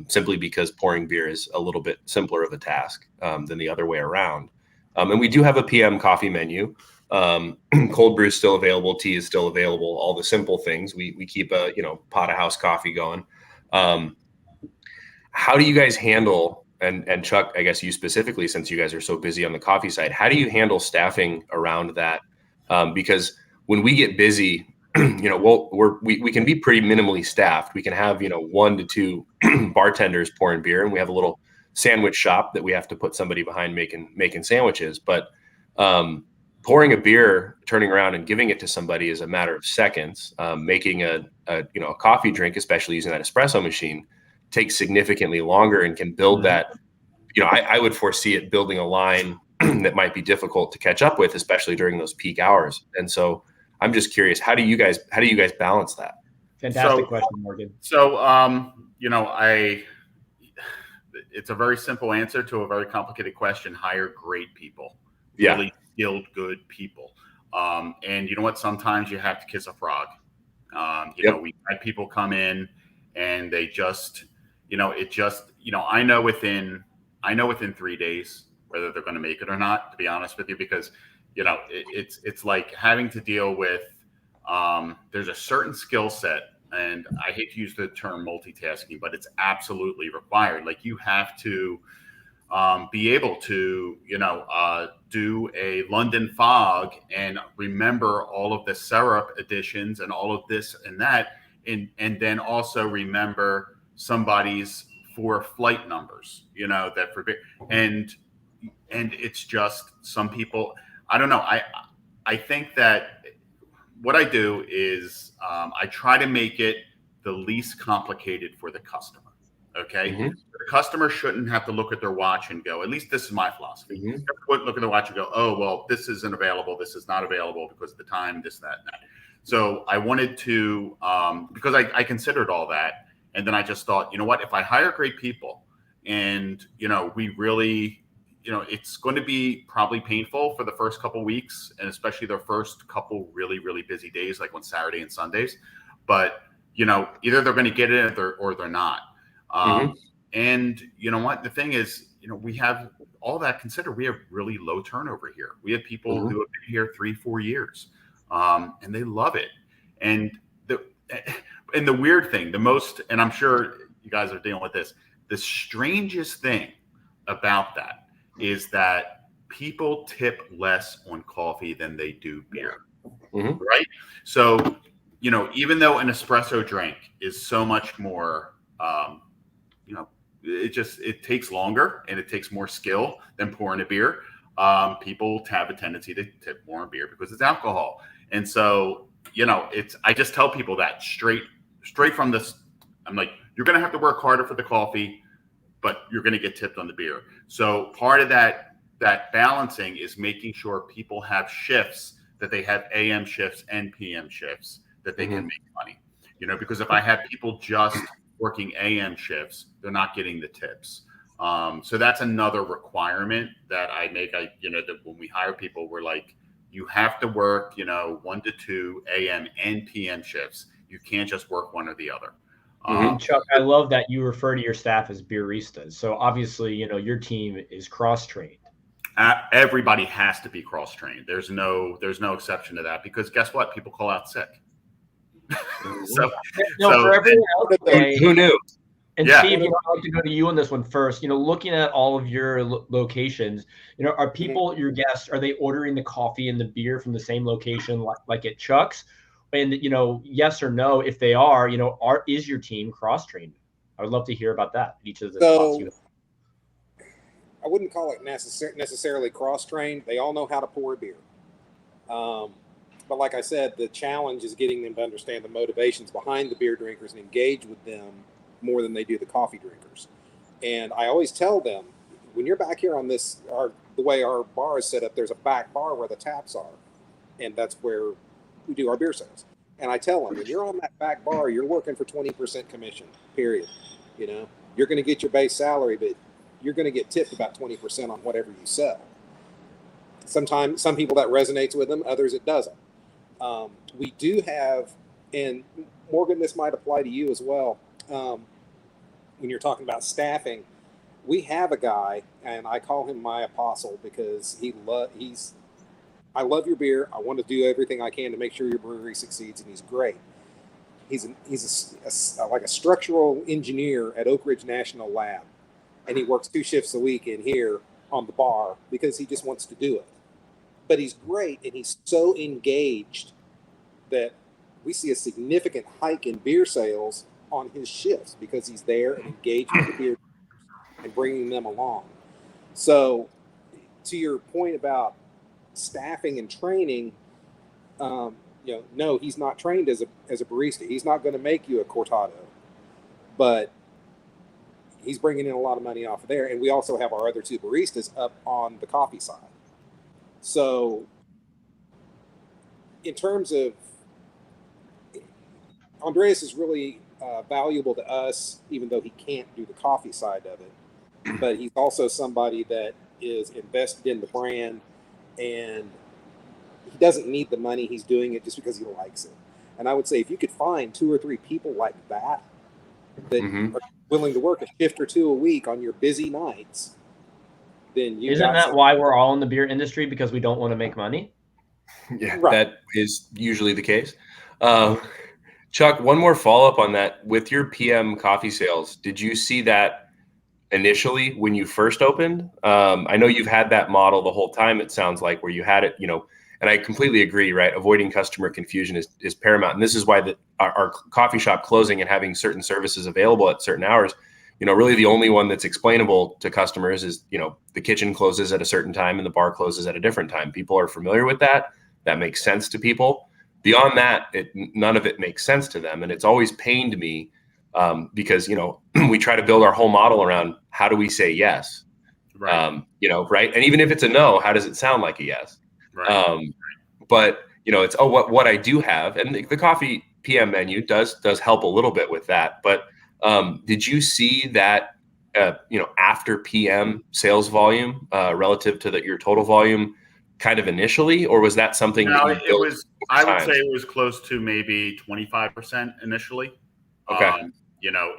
simply because pouring beer is a little bit simpler of a task than the other way around. And we do have a PM coffee menu. Cold brew is still available. Tea is still available. All the simple things. We keep a pot of house coffee going. How do you guys handle, and Chuck, I guess you specifically, since you guys are so busy on the coffee side, how do you handle staffing around that? Because when we get busy, we can be pretty minimally staffed. We can have 1 to 2 bartenders pouring beer, and we have a little sandwich shop that we have to put somebody behind making sandwiches. But pouring a beer, turning around and giving it to somebody is a matter of seconds. Making a coffee drink, especially using that espresso machine, takes significantly longer and can build that. I would foresee it building a line that might be difficult to catch up with, especially during those peak hours. And so I'm just curious, how do you guys balance that? Fantastic question, Morgan. So, it's a very simple answer to a very complicated question. Hire great people, really skilled, good people. And you know what? Sometimes you have to kiss a frog. We had people come in and they just, I know within 3 days whether they're going to make it or not, to be honest with you, because, it's like having to deal with, there's a certain skill set, and I hate to use the term multitasking, but it's absolutely required. Like you have to be able to, do a London fog and remember all of the syrup additions and all of this and that, and then also remember somebody's 4 flight numbers, that for and it's just some people. I don't know. I think that what I do is I try to make it the least complicated for the customer. Okay. Mm-hmm. The customer shouldn't have to look at their watch and go, at least this is my philosophy. Mm-hmm. Look at the watch and go, oh, well, this isn't available. This is not available because of the time, this, that, and that. So I wanted to, because I considered all that. And then I just thought, you know what, if I hire great people and, we really, it's going to be probably painful for the first couple of weeks, and especially the first couple really, really busy days, like on Saturday and Sundays. But, either they're going to get it or they're not. And you know what, the thing is, we have all that considered. We have really low turnover here. We have people who have been here 3-4 years, and they love it. And the weird thing, and I'm sure you guys are dealing with this, the strangest thing about that is that people tip less on coffee than they do beer, right? So, even though an espresso drink is so much more, it takes longer and it takes more skill than pouring a beer. People have a tendency to tip more on beer because it's alcohol. And so, I just tell people that straight from this. I'm like, you're going to have to work harder for the coffee, but you're going to get tipped on the beer. So part of that balancing is making sure people have shifts, that they have AM shifts and PM shifts, that they can make money. Because if I have people just working AM shifts, they're not getting the tips. So that's another requirement that I make. That when we hire people, we're like, you have to work, 1 to 2 AM and PM shifts. You can't just work one or the other. Chuck, I love that you refer to your staff as beeristas. So obviously, your team is cross-trained. Everybody has to be cross-trained. There's no exception to that, because guess what? People call out sick. For everyone else today, who knew? And Steve, I'd like to go to you on this one first. Looking at all of your locations, are people, your guests, are they ordering the coffee and the beer from the same location like at Chuck's? And, yes or no, if they are, is your team cross-trained? I would love to hear about that. Each of the spots you have. I wouldn't call it necessarily cross-trained. They all know how to pour a beer. But like I said, the challenge is getting them to understand the motivations behind the beer drinkers and engage with them more than they do the coffee drinkers. And I always tell them, when you're back here on the way our bar is set up, there's a back bar where the taps are. And that's where we do our beer sales. And I tell them, when you're on that back bar, you're working for 20% commission, period. You're going to get your base salary, but you're going to get tipped about 20% on whatever you sell. Sometimes, some people that resonates with them, others it doesn't. We do have, and Morgan, this might apply to you as well. When you're talking about staffing, we have a guy, and I call him my apostle, because I love your beer. I want to do everything I can to make sure your brewery succeeds, and he's great. He's like a structural engineer at Oak Ridge National Lab, and he works 2 shifts a week in here on the bar because he just wants to do it. But he's great, and he's so engaged that we see a significant hike in beer sales on his shifts because he's there and engaged with the beer and bringing them along. So to your point about staffing and training, no, he's not trained as a barista. He's not going to make you a cortado, but he's bringing in a lot of money off of there. And we also have our other 2 baristas up on the coffee side. So in terms of, Andreas is really valuable to us, even though he can't do the coffee side of it. But he's also somebody that is invested in the brand, and he doesn't need the money. He's doing it just because he likes it. And I would say if you could find 2 or 3 people like that are willing to work a shift or 2 a week on your busy nights, then isn't that why we're all in the beer industry? Because we don't want to make money? Yeah, right. That is usually the case. Chuck, one more follow-up on that. With your PM coffee sales, did you see that initially when you first opened? I know you've had that model the whole time, it sounds like, where you had it, and I completely agree, right? Avoiding customer confusion is paramount. And this is why our coffee shop closing and having certain services available at certain hours, really the only one that's explainable to customers is, the kitchen closes at a certain time and the bar closes at a different time. People are familiar with that. That makes sense to people. Beyond that, none of it makes sense to them. And it's always pained me because, we try to build our whole model around how do we say yes, right? Right. And even if it's a no, how does it sound like a yes? Right. But, it's, what I do have, and the coffee PM menu does help a little bit with that. But did you see that, after PM sales volume relative to your total volume kind of initially, or was that something that you built? I would say it was close to maybe 25% initially. Okay.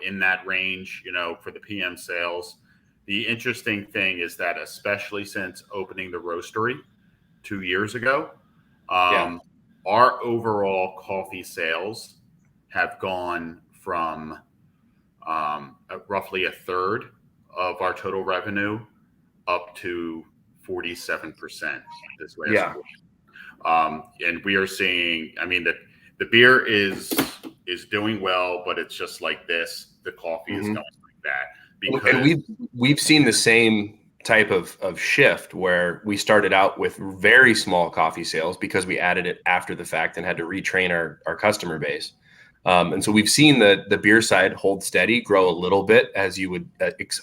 In that range, for the PM sales. The interesting thing is that, especially since opening the roastery 2 years ago, our overall coffee sales have gone from roughly a third of our total revenue up to 47% this last quarter. And we are seeing, the beer is doing well, but it's just like this. The coffee is going like that. Because and we've seen the same type of shift where we started out with very small coffee sales because we added it after the fact and had to retrain our customer base. And so we've seen the beer side hold steady, grow a little bit, as you would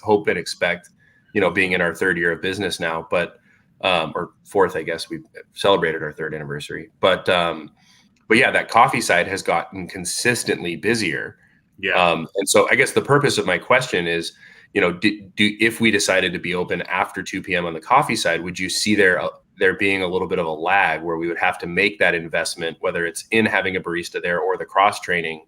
hope and expect, being in our 3rd year of business now, but or 4th, I guess. We've celebrated our 3rd anniversary. But yeah, that coffee side has gotten consistently busier. Yeah. And so I guess the purpose of my question is, if we decided to be open after 2 p.m. on the coffee side, would you see there being a little bit of a lag where we would have to make that investment, whether it's in having a barista there or the cross training,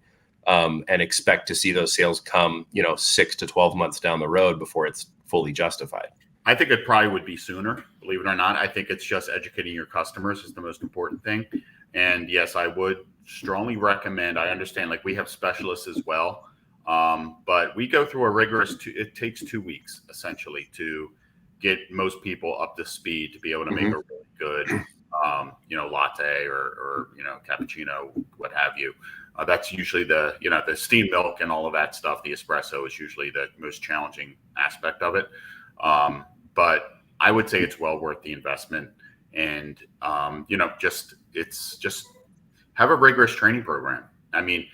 and expect to see those sales come, 6 to 12 months down the road before it's fully justified? I think it probably would be sooner, believe it or not. I think it's just educating your customers is the most important thing. And yes, I would strongly recommend, I understand, like we have specialists as well. But we go through a rigorous, it takes 2 weeks essentially to get most people up to speed to be able to make a really good, latte or cappuccino, what have you. That's usually the steamed milk and all of that stuff. The espresso is usually the most challenging aspect of it. But I would say it's well worth the investment. And, it's just have a rigorous training program. I mean,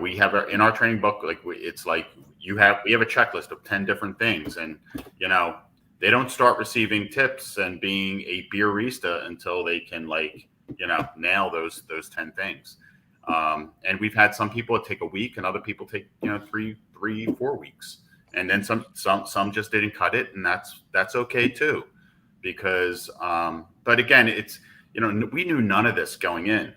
we have in our training book, we have a checklist of 10 different things, and, they don't start receiving tips and being a beerista until they can nail those 10 things. And we've had some people take a week and other people take, 3-4 weeks. And then some just didn't cut it, and that's okay too, because but again, it's we knew none of this going in.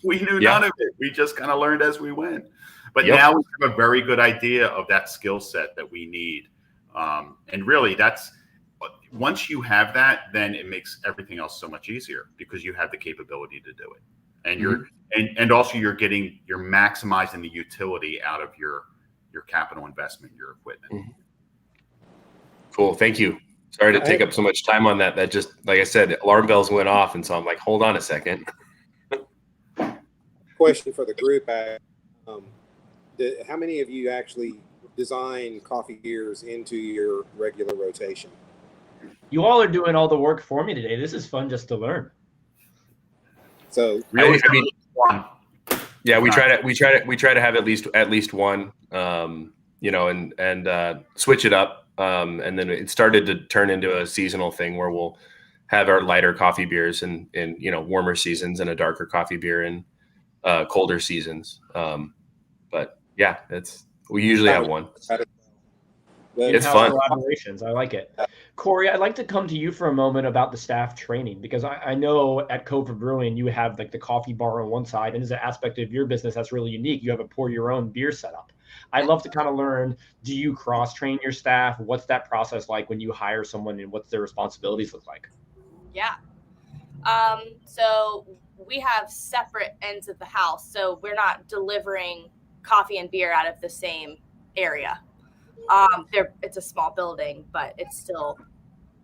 We knew none of it. We just kind of learned as we went. But now we have a very good idea of that skill set that we need, and really that's once you have that, then it makes everything else so much easier because you have the capability to do it, and and also you're maximizing the utility out of your capital investment, your equipment. Cool. Thank you. Sorry to take up so much time on that. That just, like I said, alarm bells went off. And so I'm like, hold on a second. Question for the group. How many of you actually design coffee beers into your regular rotation? You all are doing all the work for me today. This is fun just to learn. So really, yeah, we try to have at least one, and switch it up. And then it started to turn into a seasonal thing where we'll have our lighter coffee beers in warmer seasons and a darker coffee beer in colder seasons. But yeah, we usually have one. It's fun. Collaborations. I like it. Corrie, I'd like to come to you for a moment about the staff training, because I know at COVA Brewing, you have the coffee bar on one side, and as an aspect of your business that's really unique, you have a pour your own beer setup. I'd love to kind of learn, do you cross-train your staff? What's that process like when you hire someone, and what's their responsibilities look like? Yeah. So we have separate ends of the house. So we're not delivering coffee and beer out of the same area. It's a small building, but it's still,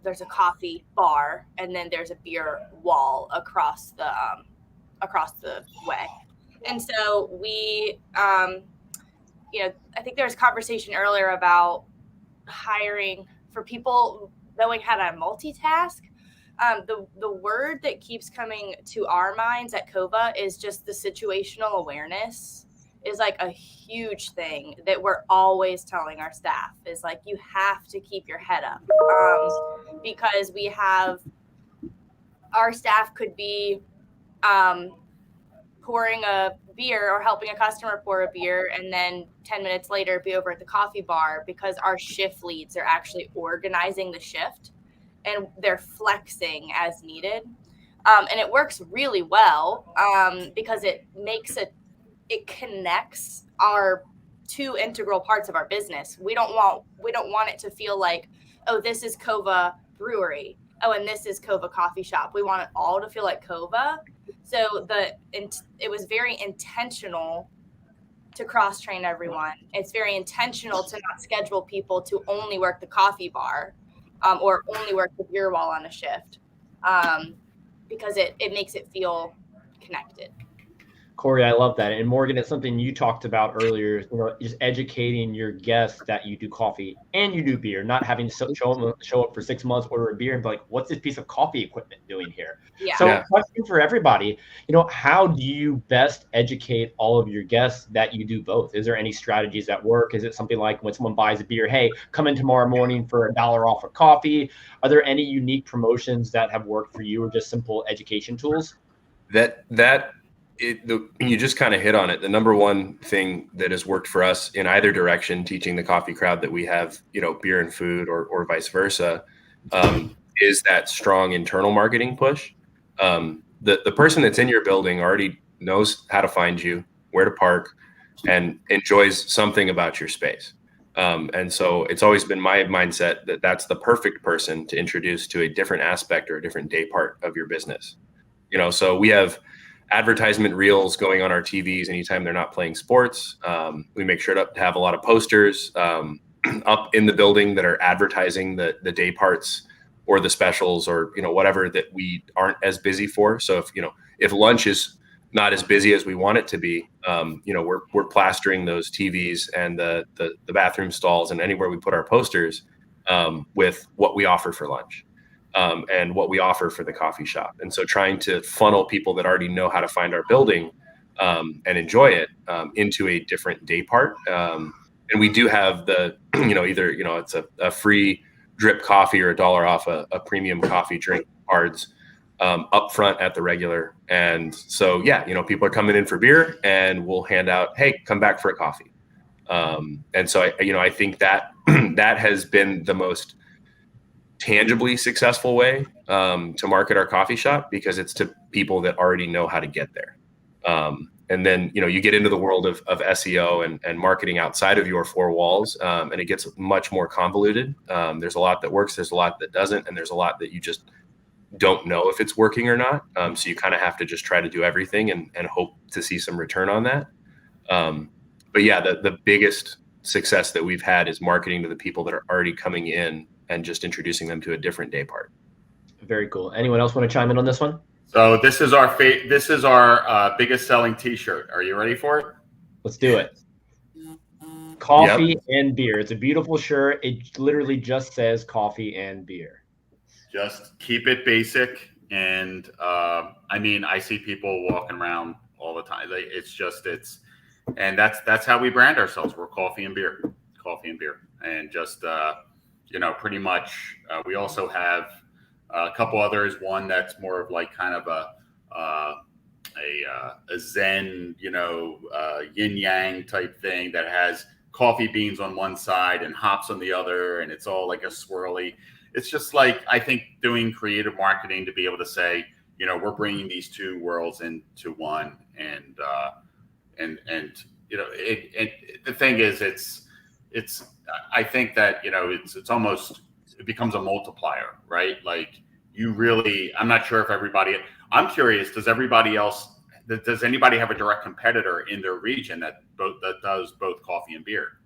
there's a coffee bar and then there's a beer wall across the way. And so we, I think there was conversation earlier about hiring for people knowing how to multitask. The word that keeps coming to our minds at COVA is just the situational awareness is a huge thing that we're always telling our staff is you have to keep your head up, because we have our staff could be pouring a beer or helping a customer pour a beer and then 10 minutes later be over at the coffee bar because our shift leads are actually organizing the shift and they're flexing as needed. And it works really well because it connects our two integral parts of our business. We don't want it to feel like, oh, this is COVA Brewery. Oh, and this is COVA Coffee Shop. We want it all to feel like COVA. So it was very intentional to cross-train everyone. It's very intentional to not schedule people to only work the coffee bar or only work the beer wall on a shift because it makes it feel connected. Corrie, I love that. And Morgan, it's something you talked about earlier, just educating your guests that you do coffee and you do beer, not having to show up for 6 months, order a beer and be like, what's this piece of coffee equipment doing here? Yeah. So question for everybody, how do you best educate all of your guests that you do both? Is there any strategies that work? Is it something like when someone buys a beer, hey, come in tomorrow morning for $1 off a coffee? Are there any unique promotions that have worked for you or just simple education tools? You just kind of hit on it. The number one thing that has worked for us in either direction, teaching the coffee crowd that we have, beer and food or vice versa, is that strong internal marketing push. The person that's in your building already knows how to find you, where to park, and enjoys something about your space. And so it's always been my mindset that that's the perfect person to introduce to a different aspect or a different day part of your business. So we have advertisement reels going on our TVs anytime they're not playing sports. We make sure to have a lot of posters up in the building that are advertising the day parts or the specials or whatever that we aren't as busy for. So if lunch is not as busy as we want it to be, we're plastering those TVs and the bathroom stalls and anywhere we put our posters with what we offer for lunch. And what we offer for the coffee shop. And so trying to funnel people that already know how to find our building and enjoy it into a different day part. And we do have the, either, it's a free drip coffee or $1 off a premium coffee drink cards up front at the regular. And so, people are coming in for beer and we'll hand out, hey, come back for a coffee. And so, I think that that has been the most tangibly successful way to market our coffee shop, because it's to people that already know how to get there. And then, you get into the world of SEO and marketing outside of your four walls, and it gets much more convoluted. There's a lot that works, there's a lot that doesn't, and there's a lot that you just don't know if it's working or not. So you kind of have to just try to do everything and hope to see some return on that. But yeah, the biggest success that we've had is marketing to the people that are already coming in and just introducing them to a different day part. Very cool. Anyone else want to chime in on this one? So this is our biggest selling T-shirt. Are you ready for it? Let's do it. Coffee and beer. It's a beautiful shirt. It literally just says coffee and beer. Just keep it basic. And I see people walking around all the time. And that's how we brand ourselves. We're coffee and beer, and just pretty much. We also have a couple others. One that's more of like kind of a Zen, yin yang type thing that has coffee beans on one side and hops on the other, and it's all like a swirly. It's just like, I think, doing creative marketing to be able to say, we're bringing these two worlds into one, and the thing is, I think that it's almost, it becomes a multiplier, right? Like I'm not sure if I'm curious, does anybody have a direct competitor in their region that does both coffee and beer?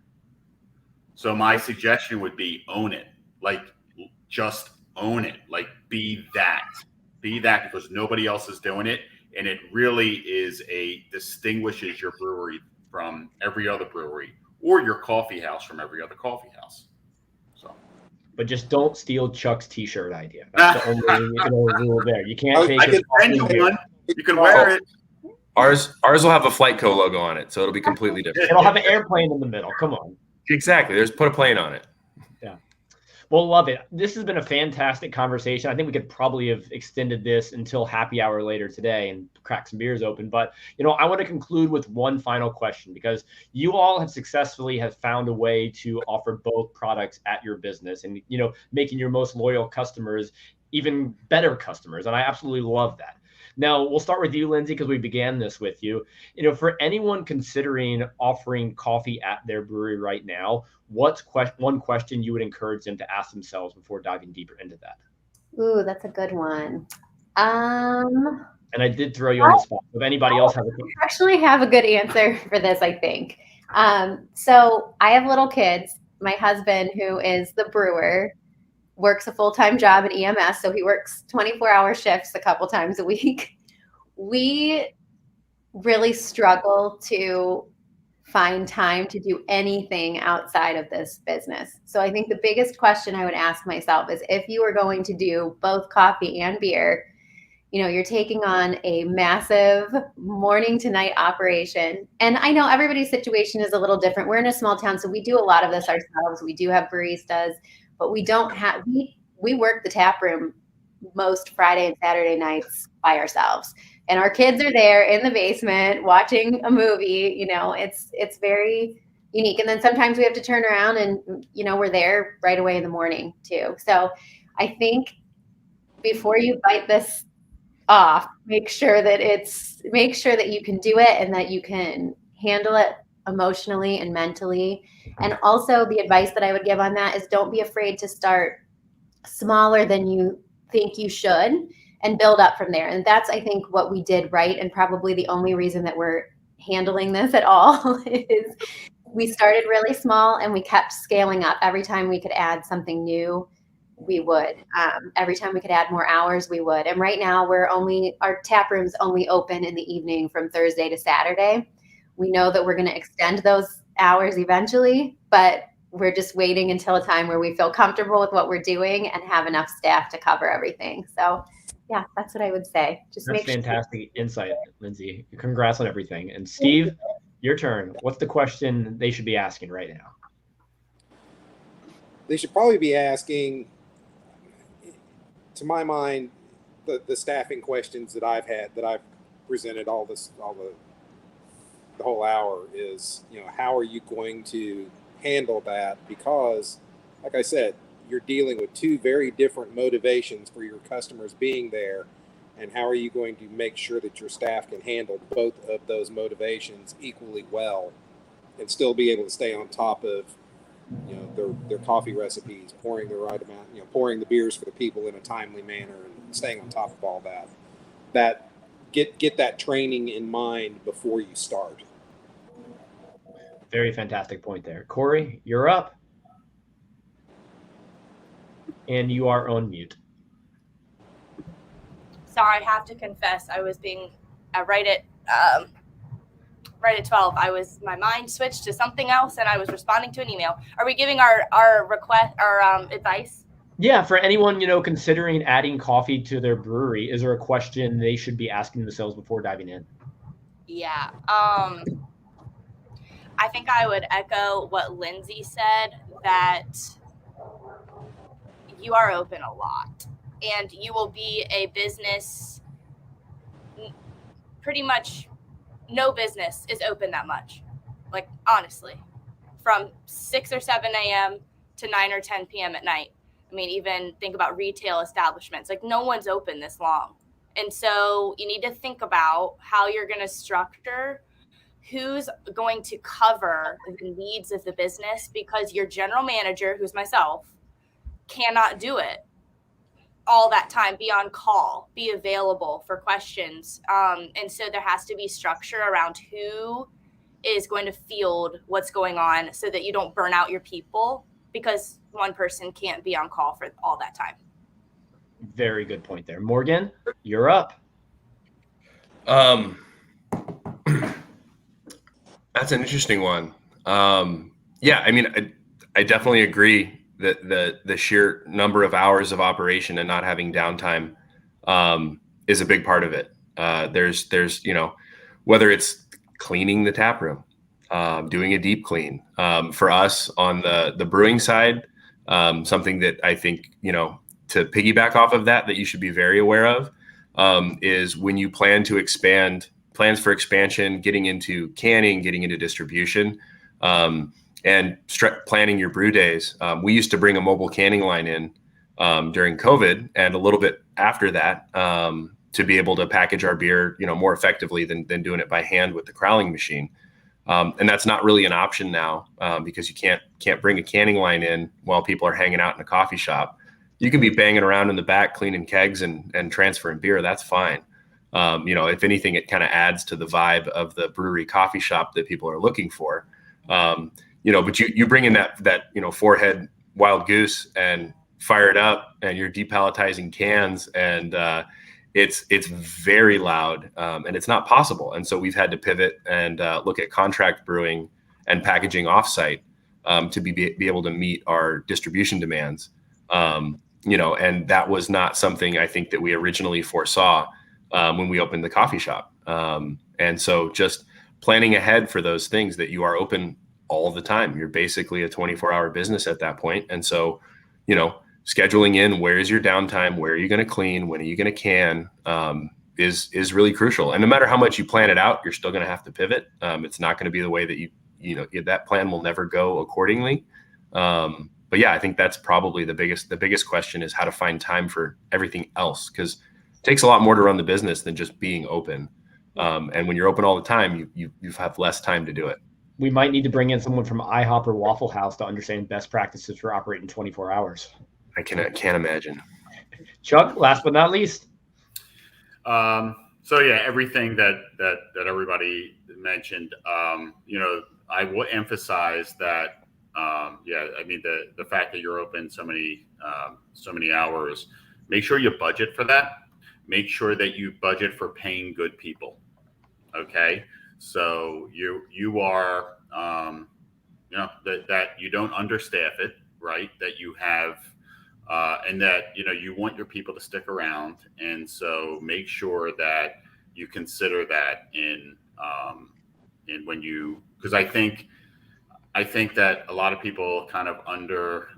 So my suggestion would be own it. Like, just own it. Like, be that, because nobody else is doing it. And it really distinguishes your brewery from every other brewery, or your coffee house from every other coffee house. So, but just don't steal Chuck's T-shirt idea. That's the only rule there. You can't take it. You can wear it. Ours will have a Flyteco logo on it, so it'll be completely different. It'll have an airplane in the middle. Come on. Exactly. Put a plane on it. Yeah. Well, love it. This has been a fantastic conversation. I think we could probably have extended this until happy hour later today and crack some beers open. But, I want to conclude with one final question, because you all have successfully found a way to offer both products at your business and, making your most loyal customers even better customers. And I absolutely love that. Now, we'll start with you, Lindsey, because we began this with you. For anyone considering offering coffee at their brewery right now, what's one question you would encourage them to ask themselves before diving deeper into that? Ooh, that's a good one. And I did throw you on the spot. If anybody else has a question. I actually have a good answer for this, I think. So I have little kids. My husband, who is the brewer, works a full-time job at EMS, so he works 24-hour shifts a couple times a week. We really struggle to find time to do anything outside of this business. So I think the biggest question I would ask myself is, if you are going to do both coffee and beer, you're taking on a massive morning to night operation. And I know everybody's situation is a little different. We're in a small town, so we do a lot of this ourselves. We do have baristas, but we don't have, we work the tap room most Friday and Saturday nights by ourselves. And our kids are there in the basement watching a movie. It's very unique. And then sometimes we have to turn around and, we're there right away in the morning too. So I think before you bite this off, make sure that you can do it and that you can handle it emotionally and mentally. And also the advice that I would give on that is don't be afraid to start smaller than you think you should and build up from there. And that's, I think, what we did right. And probably the only reason that we're handling this at all is we started really small and we kept scaling up. Every time we could add something new, we would. Every time we could add more hours, we would. And right now our tap rooms only open in the evening from Thursday to Saturday. We know that we're going to extend those hours eventually, but we're just waiting until a time where we feel comfortable with what we're doing and have enough staff to cover everything. So yeah, that's what I would say. Just That's fantastic insight, Lindsey. Congrats on everything. And Steve, your turn. What's the question they should be asking right now? They should probably be asking, to my mind, the staffing questions that I've presented the whole hour is, how are you going to handle that? Because, like I said, you're dealing with two very different motivations for your customers being there. And how are you going to make sure that your staff can handle both of those motivations equally well and still be able to stay on top of, their coffee recipes, pouring the right amount, pouring the beers for the people in a timely manner and staying on top of all that. Get that training in mind before you start. Very fantastic point there. Corrie, you're up. And you are on mute. Sorry, I have to confess, I was being right at 12. My mind switched to something else, and I was responding to an email. Are we giving our request, our advice? Yeah, for anyone considering adding coffee to their brewery, is there a question they should be asking themselves before diving in? Yeah, I think I would echo what Lindsey said, that you are open a lot. And you will be a business, pretty much no business is open that much. Like, honestly, from 6 or 7 a.m. to 9 or 10 p.m. at night. I mean, even think about retail establishments. Like, no one's open this long. And so you need to think about how you're going to structure who's going to cover the needs of the business, because your general manager, who's myself, cannot do it all that time, be on call, be available for questions. And so there has to be structure around who is going to field what's going on so that you don't burn out your people, because one person can't be on call for all that time. Very good point there. Morgan, you're up. That's an interesting one. Yeah, I mean, I definitely agree that the sheer number of hours of operation and not having downtime is a big part of it. There's whether it's cleaning the tap room, doing a deep clean. For us on the brewing side, something that I think, to piggyback off of that you should be very aware of is when you plans for expansion, getting into canning, getting into distribution, and planning your brew days. We used to bring a mobile canning line in during COVID and a little bit after that to be able to package our beer, more effectively than doing it by hand with the crowling machine. And that's not really an option now because you can't bring a canning line in while people are hanging out in a coffee shop. You can be banging around in the back, cleaning kegs and transferring beer. That's fine. If anything, it kind of adds to the vibe of the brewery coffee shop that people are looking for. But you bring in that four-head wild goose and fire it up, and you're depalletizing cans, and it's very loud, and it's not possible. And so we've had to pivot and look at contract brewing and packaging offsite to be able to meet our distribution demands. And that was not something I think that we originally foresaw when we opened the coffee shop. And so just planning ahead for those things, that you are open all the time. You're basically a 24-hour business at that point. And so, scheduling in where is your downtime, where are you going to clean, when are you going to can, is really crucial. And no matter how much you plan it out, you're still going to have to pivot. It's not going to be the way that that plan will never go accordingly. But yeah, I think that's probably the biggest question is how to find time for everything else, because it takes a lot more to run the business than just being open. And when you're open all the time, you have less time to do it. We might need to bring in someone from IHOP or Waffle House to understand best practices for operating 24 hours. I can't imagine. Chuck, last but not least. So yeah, everything that everybody mentioned, I will emphasize that, I mean, the fact that you're open so many hours, make sure you budget for that. Make sure that you budget for paying good people. Okay. So you are, that you don't understaff it, right? That you have, and that, you want your people to stick around. And so make sure that you consider that in when you, because I think that a lot of people kind of under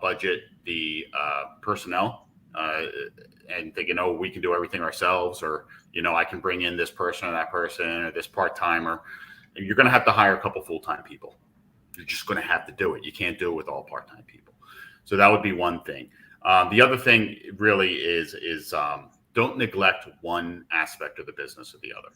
budget the personnel and thinking, oh, we can do everything ourselves, or, I can bring in this person or that person or this part-timer. You're going to have to hire a couple full-time people. You're just going to have to do it. You can't do it with all part-time people. So that would be one thing. The other thing really is don't neglect one aspect of the business or the other.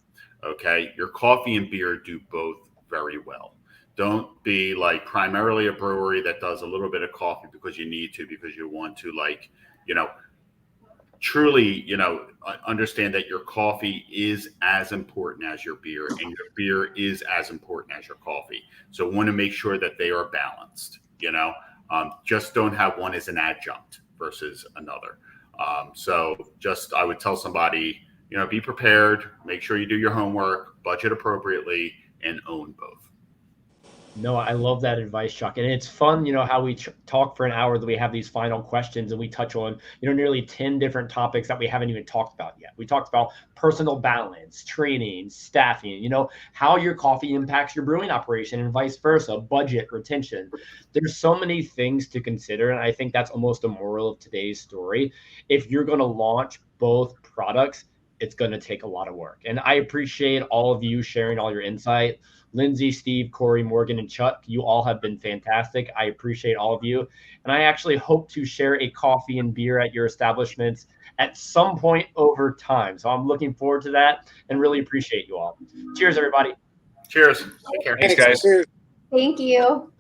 Okay. Your coffee and beer do both very well. Don't be like primarily a brewery that does a little bit of coffee because you need to, because you want to, like, truly, understand that your coffee is as important as your beer, and your beer is as important as your coffee. So want to make sure that they are balanced, just don't have one as an adjunct versus another. So just, I would tell somebody, be prepared, make sure you do your homework, budget appropriately, and own both. No, I love that advice, Chuck. And it's fun, how we talk for an hour, that we have these final questions and we touch on, nearly 10 different topics that we haven't even talked about yet. We talked about personal balance, training, staffing, how your coffee impacts your brewing operation and vice versa, budget, retention. There's so many things to consider. And I think that's almost the moral of today's story. If you're going to launch both products, it's going to take a lot of work. And I appreciate all of you sharing all your insight. Lindsey, Steve, Corrie, Morgan, and Chuck, you all have been fantastic. I appreciate all of you. And I actually hope to share a coffee and beer at your establishments at some point over time. So I'm looking forward to that and really appreciate you all. Cheers, everybody. Cheers. Take care. Thanks, guys. Thank you.